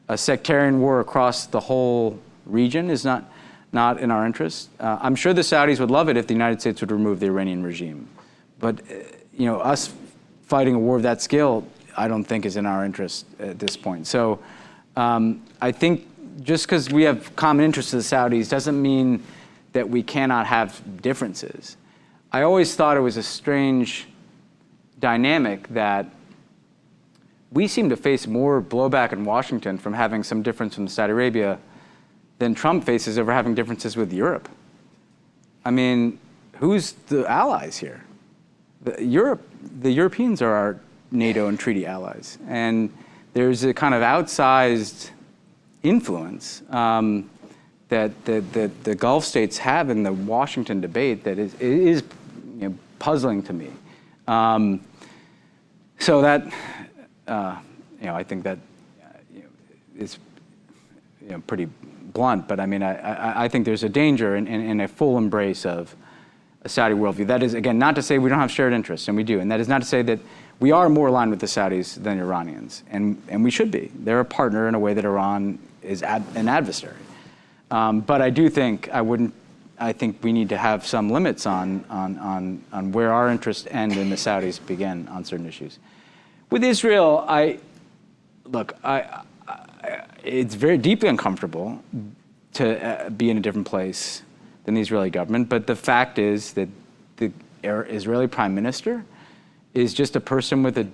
A sectarian war across the whole region is not in our interest. I'm sure the Saudis would love it if the United States would remove the Iranian regime. But us fighting a war of that scale, I don't think is in our interest at this point. So I think just because we have common interests with the Saudis doesn't mean that we cannot have differences. I always thought it was a strange dynamic that we seem to face more blowback in Washington from having some difference from Saudi Arabia than Trump faces over having differences with Europe. I mean, who's the allies here? The Europeans are our NATO and treaty allies. And there's a kind of outsized influence that the Gulf states have in the Washington debate that is puzzling to me. So that, I think that is pretty blunt, but I mean, I think there's a danger in a full embrace of a Saudi worldview. That is, again, not to say we don't have shared interests, and we do. And that is not to say that we are more aligned with the Saudis than Iranians, and we should be. They're a partner in a way that Iran is an adversary. But I do think I think we need to have some limits on where our interests end and the Saudis begin on certain issues. With Israel, it's very deeply uncomfortable to be in a different place than the Israeli government. But the fact is that the Israeli prime minister is just a person with a,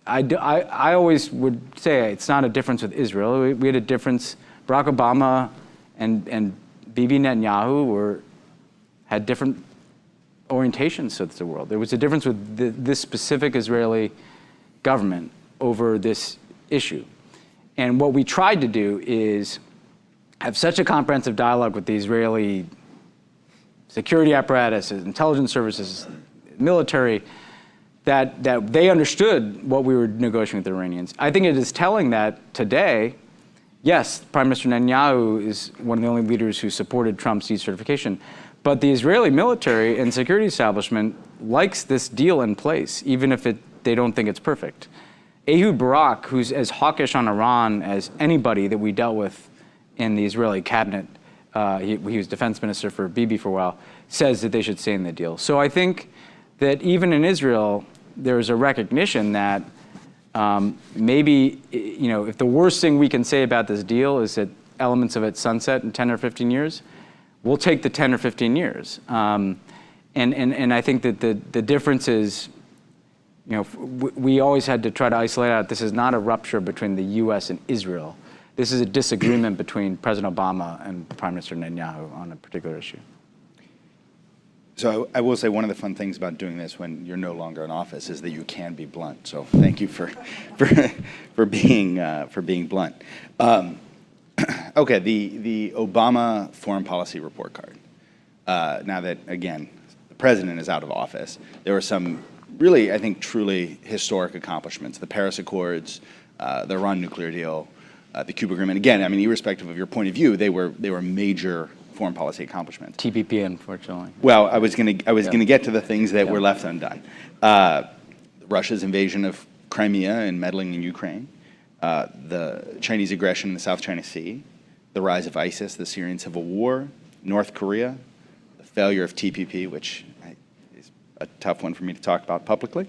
I always would say it's not a difference with Israel. We had a difference, Barack Obama and Bibi Netanyahu had different orientations to the world. There was a difference with this specific Israeli government over this issue. And what we tried to do is have such a comprehensive dialogue with the Israeli security apparatus, intelligence services, military, that they understood what we were negotiating with the Iranians. I think it is telling that today, yes, Prime Minister Netanyahu is one of the only leaders who supported Trump's decertification, but the Israeli military and security establishment likes this deal in place, even if they don't think it's perfect. Ehud Barak, who's as hawkish on Iran as anybody that we dealt with in the Israeli cabinet, he was defense minister for Bibi for a while, says that they should stay in the deal. So I think that even in Israel, there's a recognition that maybe, if the worst thing we can say about this deal is that elements of it sunset in 10 or 15 years, we'll take the 10 or 15 years. And I think that the difference is, we always had to try to isolate out, this is not a rupture between the US and Israel. This is a disagreement between President Obama and Prime Minister Netanyahu on a particular issue. So I will say one of the fun things about doing this when you're no longer in office is that you can be blunt. So thank you for being blunt. Okay, the Obama foreign policy report card. Now that, again, the president is out of office, there were some really, I think, truly historic accomplishments. The Paris Accords, the Iran nuclear deal, the Cuba agreement. Again, I mean, irrespective of your point of view, they were major foreign policy accomplishments. TPP, unfortunately. Well, I was gonna get to the things that were left undone. Russia's invasion of Crimea and meddling in Ukraine, the Chinese aggression in the South China Sea, the rise of ISIS, the Syrian civil war, North Korea, the failure of TPP, which is a tough one for me to talk about publicly.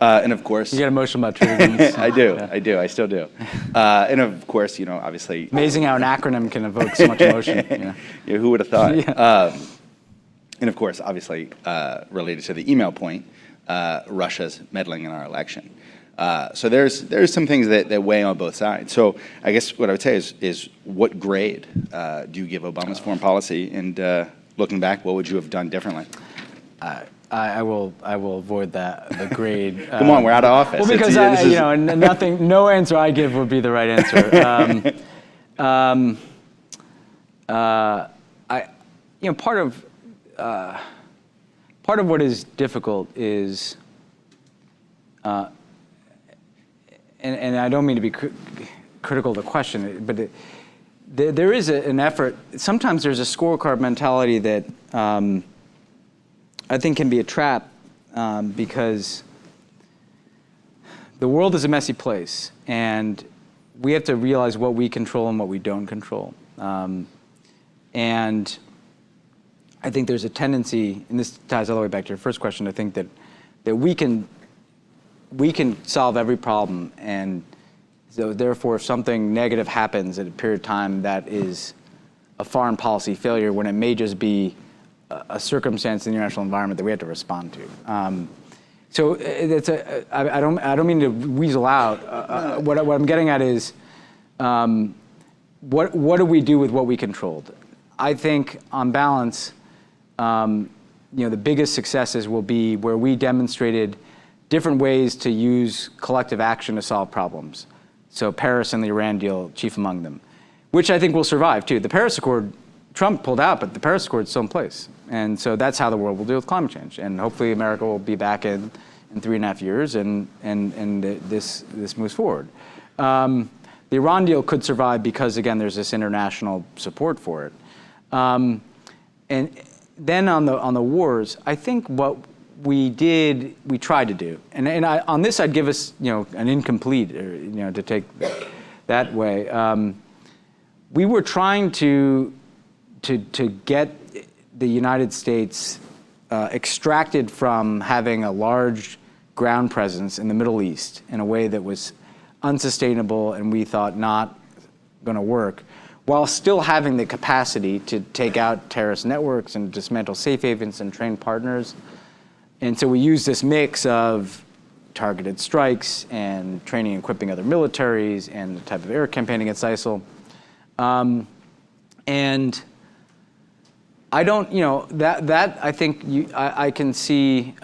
And of course, you get emotional about triggers. I do, I still do. And of course, obviously. Amazing how an acronym can evoke so much emotion. Yeah, who would have thought? Yeah. And of course, obviously, related to the email point, Russia's meddling in our election. So there's some things that weigh on both sides. So I guess what I would say is what grade do you give Obama's foreign policy? And looking back, what would you have done differently? I will avoid the grade. Come on, we're out of office. Well, because no answer I give would be the right answer. Part of what is difficult is, and I don't mean to be critical of the question, but there is an effort. Sometimes there's a scorecard mentality that. I think can be a trap because the world is a messy place, and we have to realize what we control and what we don't control. And I think there's a tendency, and this ties all the way back to your first question, I think that we can solve every problem, and so therefore if something negative happens at a period of time, that is a foreign policy failure when it may just be a circumstance in the international environment that we have to respond to. So I don't mean to weasel out. What I'm getting at is, what do we do with what we controlled? I think, on balance, the biggest successes will be where we demonstrated different ways to use collective action to solve problems. So Paris and the Iran deal, chief among them, which I think will survive too. The Paris Accord, Trump pulled out, but the Paris Accord is still in place. And so that's how the world will deal with climate change. And hopefully America will be back in 3.5 years and this moves forward. The Iran deal could survive because, again, there's this international support for it. And then on the wars, I think what we tried to do, and on this I'd give us, an incomplete, to take that way. We were trying to get the United States extracted from having a large ground presence in the Middle East in a way that was unsustainable and we thought not going to work, while still having the capacity to take out terrorist networks and dismantle safe havens and train partners. And so we used this mix of targeted strikes and training and equipping other militaries and the type of air campaign against ISIL. And I don't, that I think I can see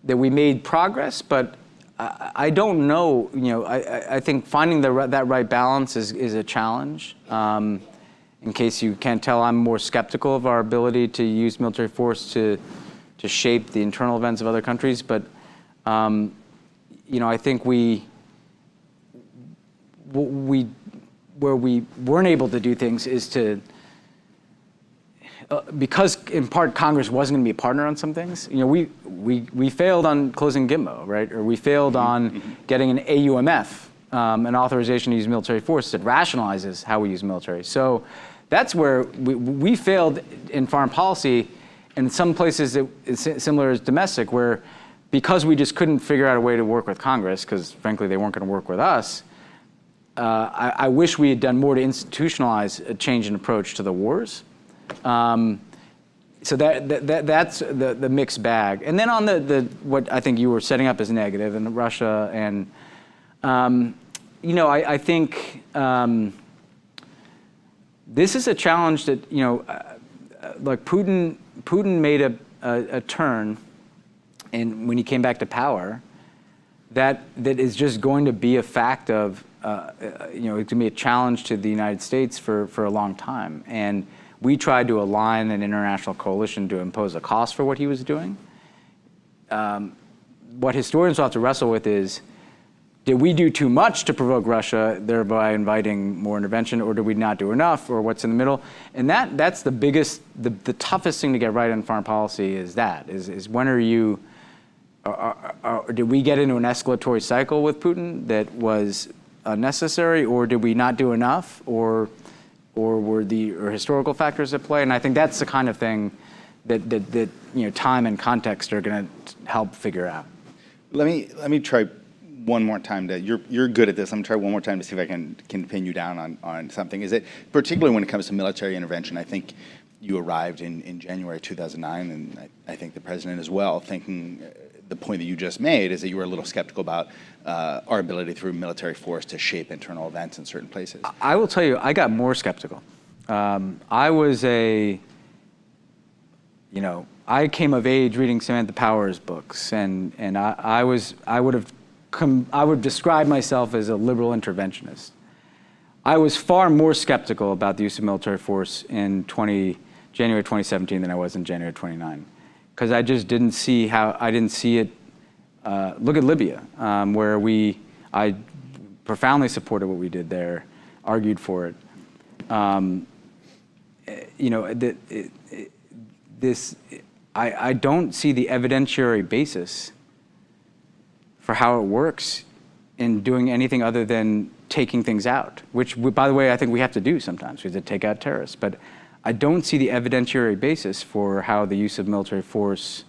that we made progress, but I don't know, I think finding that right balance is a challenge. In case you can't tell, I'm more skeptical of our ability to use military force to shape the internal events of other countries, but I think where we weren't able to do things is to because in part Congress wasn't going to be a partner on some things, we failed on closing Gitmo, right? Or we failed on getting an AUMF, an authorization to use military force that rationalizes how we use military. So that's where we failed in foreign policy, and in some places it's similar as domestic, where because we just couldn't figure out a way to work with Congress, because frankly they weren't going to work with us, I wish we had done more to institutionalize a change in approach to the wars. So that's the mixed bag. And then on what I think you were setting up as negative, and Russia, and I think this is a challenge that like Putin made a turn, and when he came back to power, that is just going to be a fact of it's going to be a challenge to the United States for a long time. And we tried to align an international coalition to impose a cost for what he was doing. What historians will have to wrestle with is, did we do too much to provoke Russia, thereby inviting more intervention, or did we not do enough, or what's in the middle? And that's the biggest, the toughest thing to get right in foreign policy is when are you, did we get into an escalatory cycle with Putin that was unnecessary, or did we not do enough, or were there historical factors at play? And I think that's the kind of thing that time and context are going to help figure out. Let me try one more time. You're good at this. I'm gonna try one more time to see if I can pin you down on something. Is it particularly when it comes to military intervention? I think you arrived in January 2009, and I think the president as well, thinking the point that you just made is that you were a little skeptical about our ability through military force to shape internal events in certain places. I will tell you, I got more skeptical. I was I came of age reading Samantha Power's books, and I would describe myself as a liberal interventionist. I was far more skeptical about the use of military force in January 2017 than I was in January 29, because I just didn't see it. Look at Libya, where I profoundly supported what we did there, argued for it. I don't see the evidentiary basis for how it works in doing anything other than taking things out, which, by the way, I think we have to do sometimes. We have to take out terrorists. But I don't see the evidentiary basis for how the use of military force,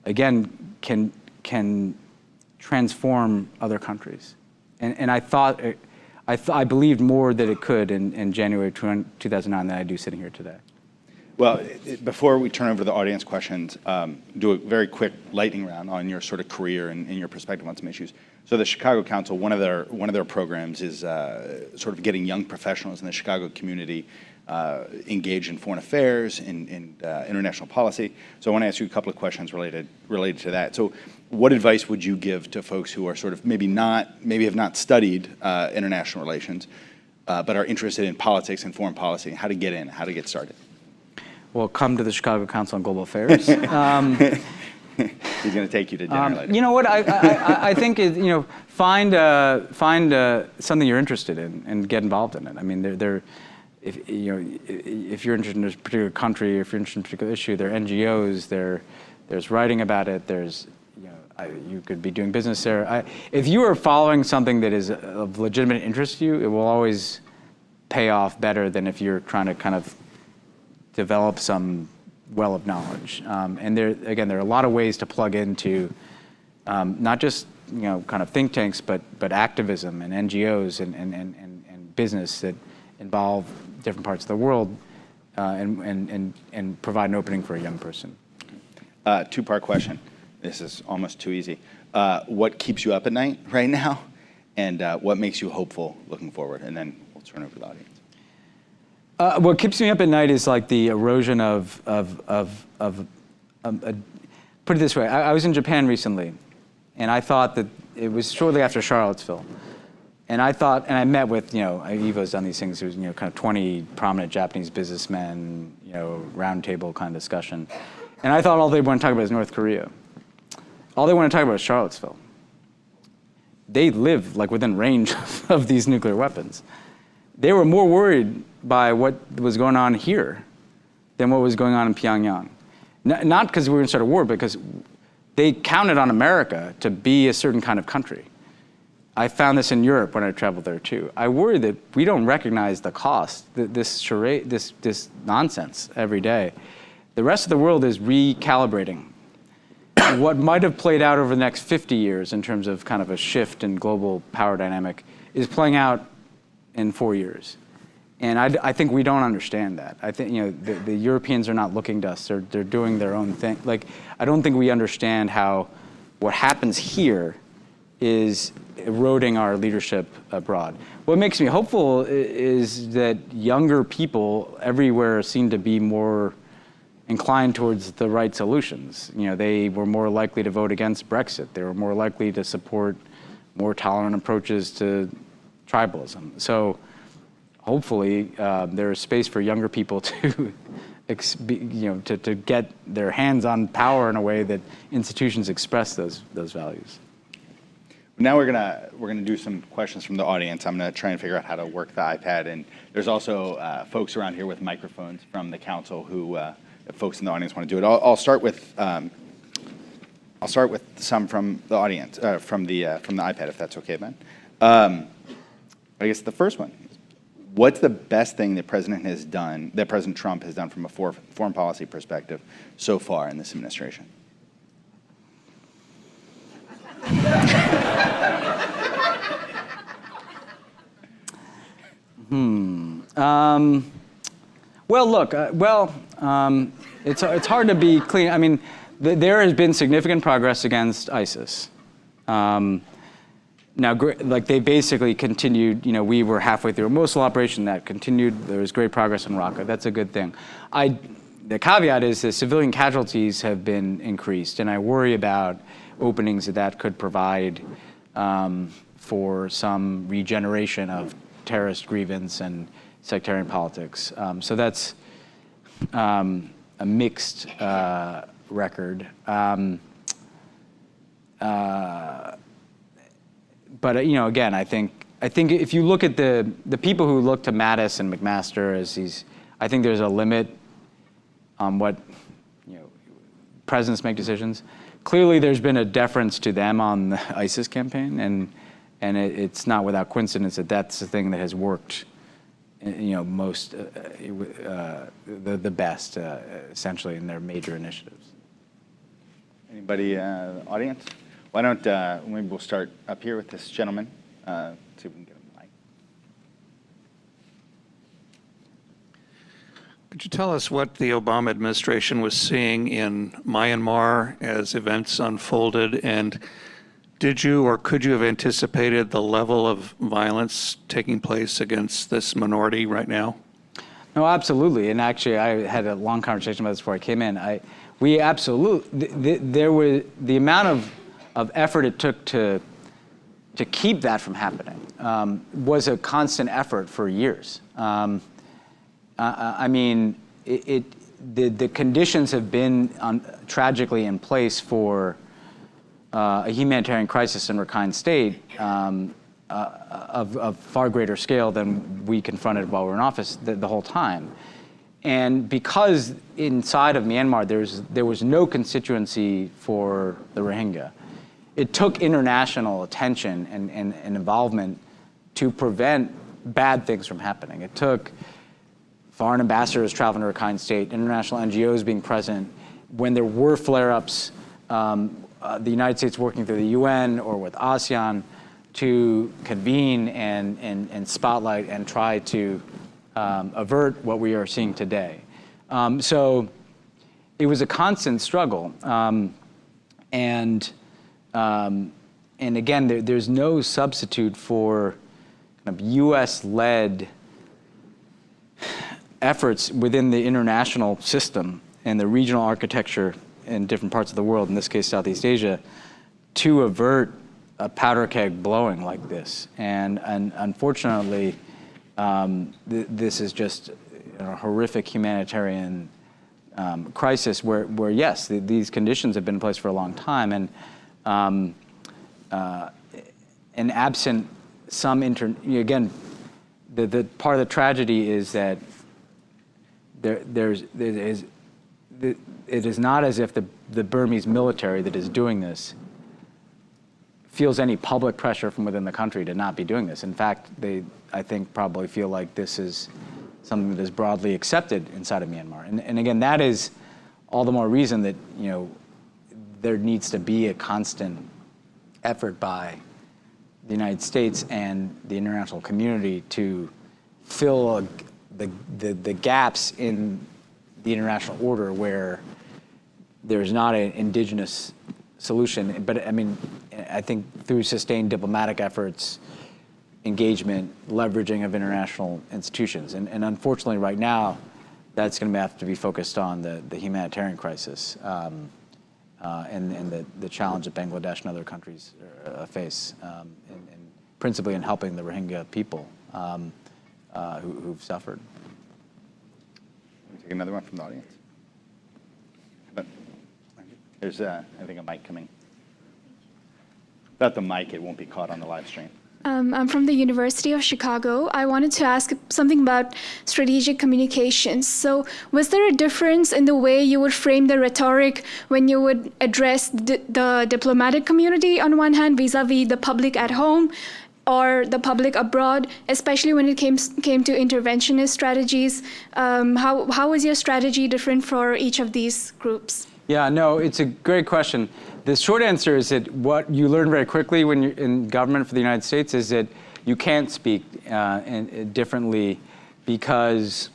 again, can transform other countries. And I believed more that it could in January 2009 than I do sitting here today. Well, before we turn over to the audience questions, do a very quick lightning round on your sort of career and your perspective on some issues. So the Chicago Council, one of their programs is sort of getting young professionals in the Chicago community engaged in foreign affairs, in international policy. So I want to ask you a couple of questions related to that. So what advice would you give to folks who are sort of maybe have not studied international relations, but are interested in politics and foreign policy, how to get in, how to get started? Well, come to the Chicago Council on Global Affairs. He's going to take you to dinner later. You know what? I think find something you're interested in and get involved in it. I mean, if you're interested in a particular country, if you're interested in a particular issue, there are NGOs. There's writing about it. You could be doing business there. If you are following something that is of legitimate interest to you, it will always pay off better than if you're trying to kind of develop some well of knowledge. And there are a lot of ways to plug into not just kind of think tanks, but activism and NGOs and business that involve different parts of the world and provide an opening for a young person. Two-part question. This is almost too easy. What keeps you up at night right now, and what makes you hopeful looking forward? And then we'll turn over to the audience. What keeps me up at night is like the erosion of put it this way. I was in Japan recently, and I thought that it was shortly after Charlottesville. And I met with, Ivo's done these things. There was, kind of 20 prominent Japanese businessmen, roundtable kind of discussion. And I thought all they want to talk about is North Korea. All they want to talk about is Charlottesville. They live like within range of these nuclear weapons. They were more worried by what was going on here than what was going on in Pyongyang. Not because we were going to start a war, but because they counted on America to be a certain kind of country. I found this in Europe when I traveled there too. I worry that we don't recognize the cost, this charade, this nonsense every day. The rest of the world is recalibrating. What might have played out over the next 50 years in terms of kind of a shift in global power dynamic is playing out in 4 years. And I think we don't understand that. I think, the Europeans are not looking to us. They're doing their own thing. Like, I don't think we understand how what happens here is eroding our leadership abroad. What makes me hopeful is that younger people everywhere seem to be more inclined towards the right solutions. They were more likely to vote against Brexit. They were more likely to support more tolerant approaches to tribalism. So hopefully there is space for younger people to, to get their hands on power in a way that institutions express those values. Now we're gonna do some questions from the audience. I'm gonna try and figure out how to work the iPad, and there's also folks around here with microphones from the council who, if folks in the audience want to do it. I'll start with some from the audience, from the iPad, if that's okay, Ben. I guess the first one: what's the best thing that President Trump has done from a foreign policy perspective so far in this administration? Well, look. It's hard to be clean. I mean, there has been significant progress against ISIS. Now, like they basically continued. We were halfway through a Mosul operation that continued. There was great progress in Raqqa. That's a good thing. The caveat is that civilian casualties have been increased, and I worry about openings that could provide for some regeneration of terrorist grievance and sectarian politics. So that's a mixed record. But again, I think if you look at the people who look to Mattis and McMaster as these, I think there's a limit on what presidents make decisions. Clearly, there's been a deference to them on the ISIS campaign, and it's not without coincidence that that's the thing that has worked, most the best, essentially, in their major initiatives. Anybody in the audience? Why don't maybe we'll start up here with this gentleman. See if we can get him a mic. Could you tell us what the Obama administration was seeing in Myanmar as events unfolded, and did you or could you have anticipated the level of violence taking place against this minority right now? No, absolutely. And actually, I had a long conversation about this before I came in. We absolutely, there was the amount of effort it took to keep that from happening was a constant effort for years. I mean, the conditions have been tragically in place for a humanitarian crisis in Rakhine State of far greater scale than we confronted while we were in office the whole time. And because inside of Myanmar there was no constituency for the Rohingya, it took international attention and involvement to prevent bad things from happening. It took foreign ambassadors traveling to Rakhine State, international NGOs being present. When there were flare-ups, the United States working through the UN or with ASEAN to convene and spotlight and try to avert what we are seeing today. So it was a constant struggle. And again, there's no substitute for kind of US-led efforts within the international system and the regional architecture in different parts of the world, in this case Southeast Asia, to avert a powder keg blowing like this. And unfortunately, this is just a horrific humanitarian crisis where yes, these conditions have been in place for a long time, and absent some again, the part of the tragedy is that it is not as if the Burmese military that is doing this feels any public pressure from within the country to not be doing this. In fact, they, I think, probably feel like this is something that is broadly accepted inside of Myanmar. And again, that is all the more reason that, you know, there needs to be a constant effort by the United States and the international community to fill the gaps in the international order where there's not an indigenous solution. But I mean, I think through sustained diplomatic efforts, engagement, leveraging of international institutions. And unfortunately right now, that's going to have to be focused on the humanitarian crisis and the challenge that Bangladesh and other countries face, and principally in helping the Rohingya people who've suffered. Let me take another one from the audience. But there's, I think, a mic coming. Without the mic, it won't be caught on the live stream. I'm from the University of Chicago. I wanted to ask something about strategic communications. So was there a difference in the way you would frame the rhetoric when you would address the diplomatic community on one hand vis-a-vis the public at home or the public abroad, especially when it came to interventionist strategies? How was your strategy different for each of these groups? Yeah, no, it's a great question. The short answer is that what you learn very quickly when you're in government for the United States is that you can't speak differently because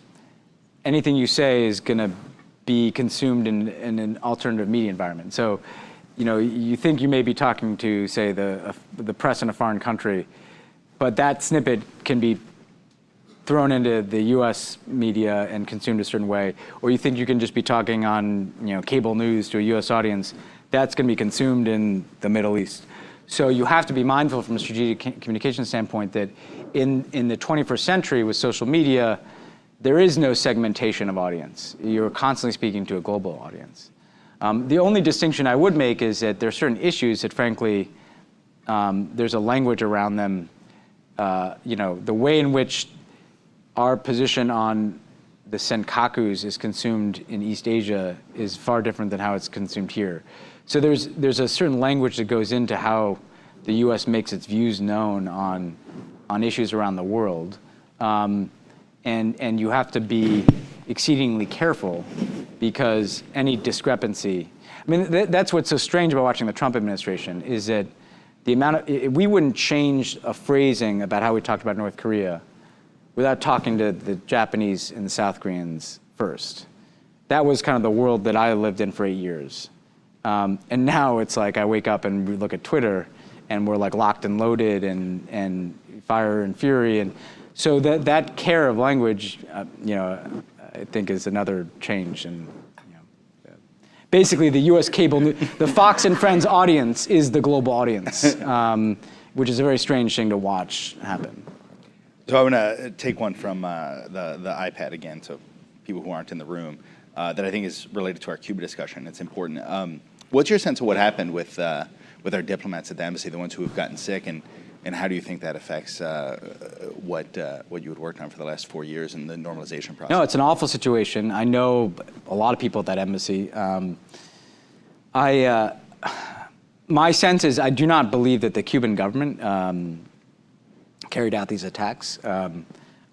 anything you say is going to be consumed in an alternative media environment. So, you know, you think you may be talking to, say, the press in a foreign country, but that snippet can be thrown into the U.S. media and consumed a certain way, or you think you can just be talking on, you know, cable news to a U.S. audience. That's going to be consumed in the Middle East. So you have to be mindful from a strategic communication standpoint that in the 21st century with social media, there is no segmentation of audience. You're constantly speaking to a global audience. The only distinction I would make is that there are certain issues that, frankly, there's a language around them. You know, the way in which our position on the senkakus is consumed in East Asia is far different than how it's consumed here. So there's a certain language that goes into how the U.S. makes its views known on issues around the world, and you have to be exceedingly careful because any discrepancy. I mean, that's what's so strange about watching the Trump administration is that the amount of we wouldn't change a phrasing about how we talked about North Korea without talking to the Japanese and the South Koreans first. That was kind of the world that I lived in for 8 years. And now it's like I wake up and we look at Twitter and we're like locked and loaded and fire and fury. And so that care of language, you know, I think is another change. And you know, basically the US cable, the Fox and Friends audience is the global audience, which is a very strange thing to watch happen. So I want to take one from the iPad again, so people who aren't in the room, that I think is related to our Cuba discussion. It's important. What's your sense of what happened with our diplomats at the embassy, the ones who have gotten sick, and how do you think that affects what you had worked on for the last 4 years in the normalization process? No, it's an awful situation. I know a lot of people at that embassy. My sense is I do not believe that the Cuban government carried out these attacks.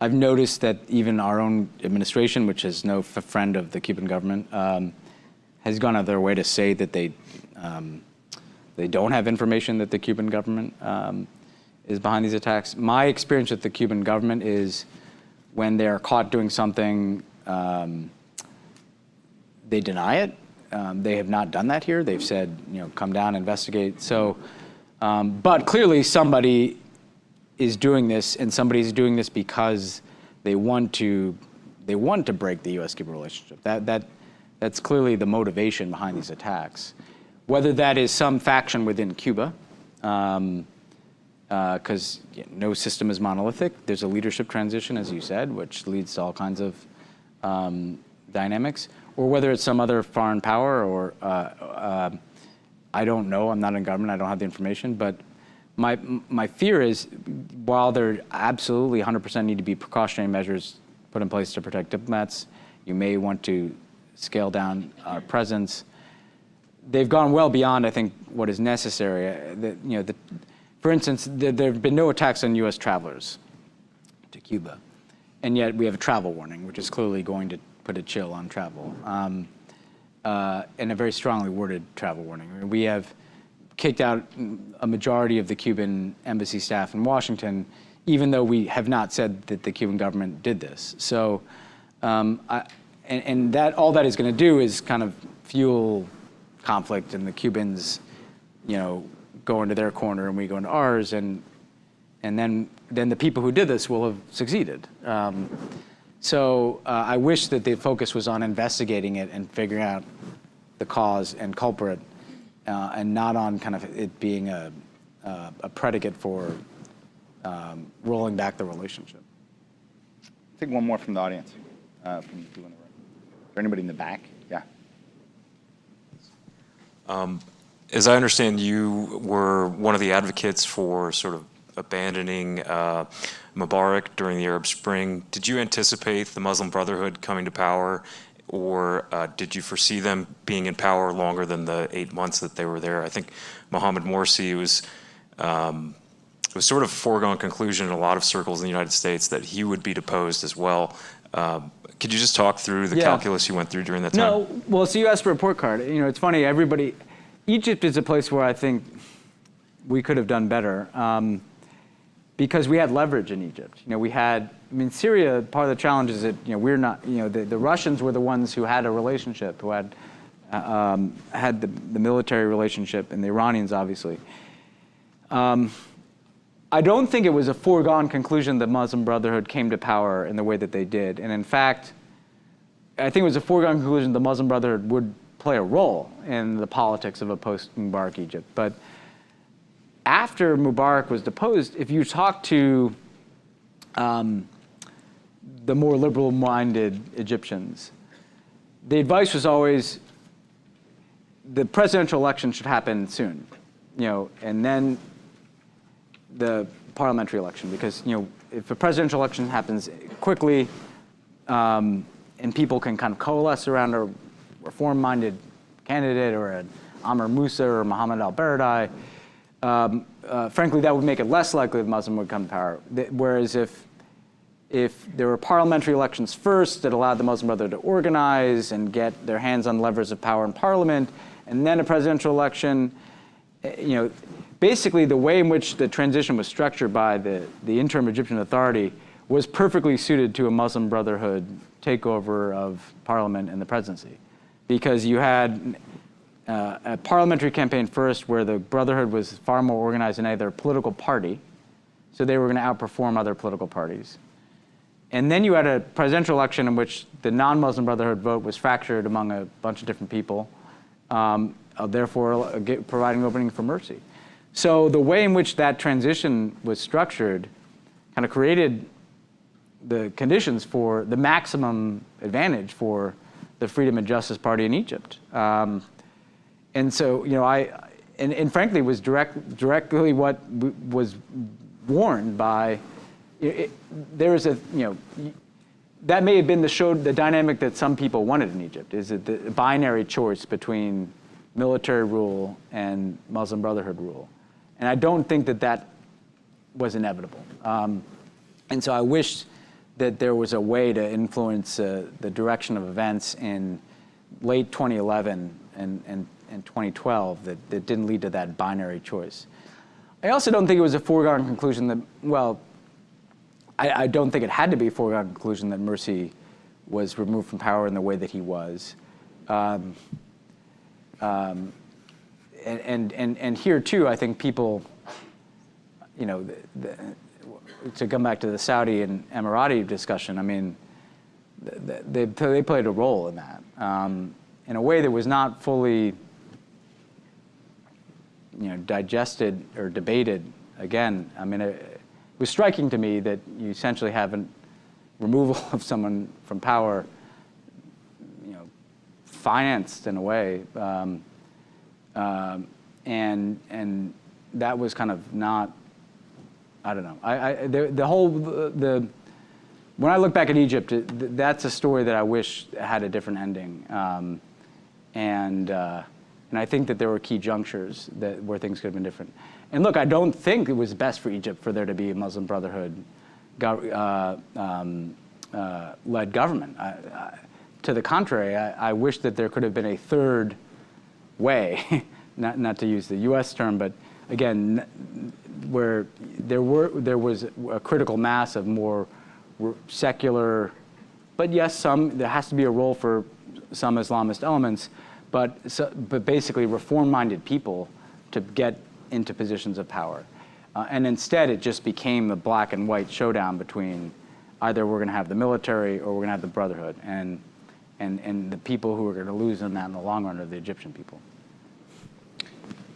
I've noticed that even our own administration, which is no friend of the Cuban government, has gone out of their way to say that they don't have information that the Cuban government is behind these attacks. My experience with the Cuban government is when they're caught doing something, they deny it. They have not done that here. They've said, you know, come down, investigate. So, but clearly somebody is doing this, and somebody's doing this because they want to break the U.S.-Cuba relationship. That's clearly the motivation behind these attacks. Whether that is some faction within Cuba, because no system is monolithic. There's a leadership transition, as you said, which leads to all kinds of dynamics, or whether it's some other foreign power, or I don't know. I'm not in government. I don't have the information, but my fear is, while there absolutely 100% need to be precautionary measures put in place to protect diplomats, you may want to scale down our presence. They've gone well beyond, I think, what is necessary. For instance, there have been no attacks on U.S. travelers to Cuba, and yet we have a travel warning, which is clearly going to put a chill on travel, and a very strongly worded travel warning. We have kicked out a majority of the Cuban embassy staff in Washington, even though we have not said that the Cuban government did this. So, and that all that is going to do is kind of fuel conflict, and the Cubans, go into their corner and we go into ours, and then the people who did this will have succeeded. So I wish that the focus was on investigating it and figuring out the cause and culprit, and not on kind of it being a predicate for rolling back the relationship. I'll take one more from the audience, from people in the room. Is there anybody in the back? Yeah. As I understand, you were one of the advocates for sort of abandoning Mubarak during the Arab Spring. Did you anticipate the Muslim Brotherhood coming to power, or did you foresee them being in power longer than the 8 months that they were there? I think Mohammed Morsi was sort of a foregone conclusion in a lot of circles in the United States that he would be deposed as well. Could you just talk through the calculus you went through during that time? No, well, so you asked for a report card. It's funny, Egypt is a place where I think we could have done better, because we had leverage in Egypt. Syria, part of the challenge is that, we're not, the Russians were the ones who had a relationship, who had the military relationship, and the Iranians, obviously. I don't think it was a foregone conclusion that Muslim Brotherhood came to power in the way that they did. And in fact, I think it was a foregone conclusion the Muslim Brotherhood would play a role in the politics of a post-Mubarak Egypt. But after Mubarak was deposed, if you talk to the more liberal-minded Egyptians, the advice was always the presidential election should happen soon, and then the parliamentary election, because if a presidential election happens quickly, and people can kind of coalesce around a reform-minded candidate or an Amr Musa or Mohammed al-Baradei, frankly, that would make it less likely that Muslim would come to power. Whereas if there were parliamentary elections first that allowed the Muslim Brotherhood to organize and get their hands on levers of power in parliament, and then a presidential election, basically the way in which the transition was structured by the interim Egyptian authority was perfectly suited to a Muslim Brotherhood takeover of parliament and the presidency. Because you had a parliamentary campaign first where the Brotherhood was far more organized in either political party, so they were going to outperform other political parties. And then you had a presidential election in which the non-Muslim Brotherhood vote was fractured among a bunch of different people, therefore providing an opening for mercy. So the way in which that transition was structured kind of created the conditions for the maximum advantage for the Freedom and Justice Party in Egypt. And so, and frankly, was directly what was warned by, there is that may have been the dynamic that some people wanted in Egypt, is that the binary choice between military rule and Muslim Brotherhood rule. And I don't think that was inevitable. And so I wish that there was a way to influence the direction of events in late 2011 and 2012 that didn't lead to that binary choice. I also don't think it was a foregone conclusion that, I don't think it had to be a foregone conclusion that Morsi was removed from power in the way that he was. And here too, I think people, to come back to the Saudi and Emirati discussion, they played a role in that in a way that was not fully, digested or debated. Again, it was striking to me that you essentially have a removal of someone from power, financed in a way, and that was kind of not. I don't know. when I look back at Egypt, that's a story that I wish had a different ending. And I think that there were key junctures where things could have been different. And look, I don't think it was best for Egypt for there to be a Muslim Brotherhood led government. To the contrary, I wish that there could have been a third way, not to use the U.S. term, but again, where there was a critical mass of more secular, but yes, there has to be a role for some Islamist elements, but basically reform-minded people to get into positions of power. And instead, it just became the black and white showdown between either we're going to have the military or we're going to have the Brotherhood. And the people who are going to lose on that in the long run are the Egyptian people.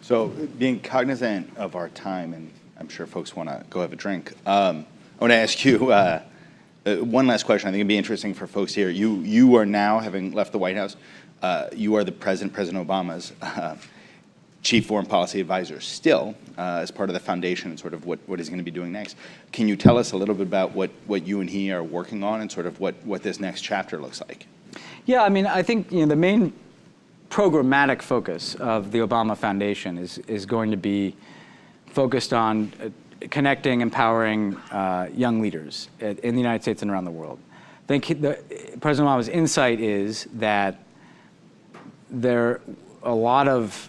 So being cognizant of our time, and I'm sure folks want to go have a drink, I want to ask you one last question. I think it'd be interesting for folks here. You are now, having left the White House, you are the President Obama's chief foreign policy advisor still, as part of the foundation and sort of what he's going to be doing next. Can you tell us a little bit about what you and he are working on and sort of what this next chapter looks like? Yeah, I mean, I think the main programmatic focus of the Obama Foundation is going to be focused on connecting, empowering young leaders in the United States and around the world. I think President Obama's insight is that there are a lot of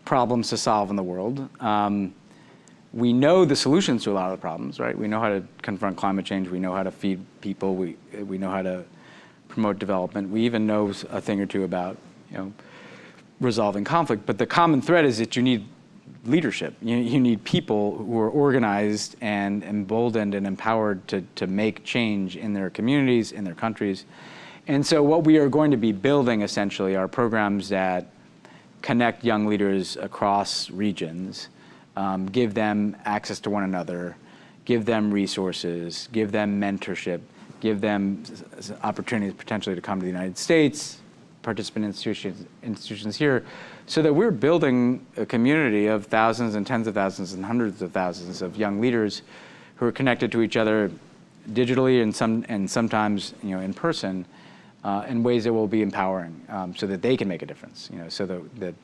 problems to solve in the world. We know the solutions to a lot of the problems, right? We know how to confront climate change. We know how to feed people. We know how to promote development. We even know a thing or two about, resolving conflict. But the common thread is that you need leadership. You need people who are organized and emboldened and empowered to make change in their communities, in their countries. And so what we are going to be building essentially are programs that connect young leaders across regions, give them access to one another, give them resources, give them mentorship, give them opportunities potentially to come to the United States, participant institutions here, so that we're building a community of thousands and tens of thousands and hundreds of thousands of young leaders who are connected to each other digitally and sometimes in person in ways that will be empowering, so that they can make a difference. So that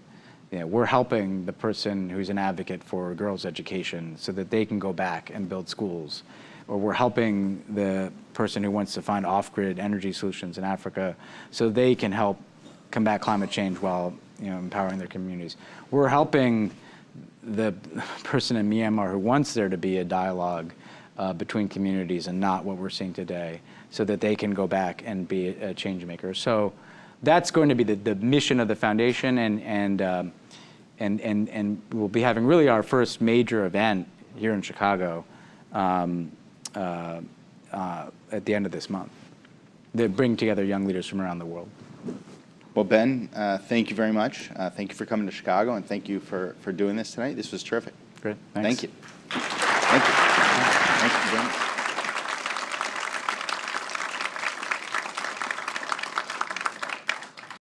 we're helping the person who's an advocate for girls' education so that they can go back and build schools. Or we're helping the person who wants to find off-grid energy solutions in Africa so they can help combat climate change while empowering their communities. We're helping the person in Myanmar who wants there to be a dialogue between communities and not what we're seeing today, so that they can go back and be a change maker. So that's going to be the mission of the foundation, and we'll be having really our first major event here in Chicago at the end of this month, that bring together young leaders from around the world. Well, Ben, thank you very much. Thank you for coming to Chicago, and thank you for doing this tonight. This was terrific. Great. Thanks. Thank you.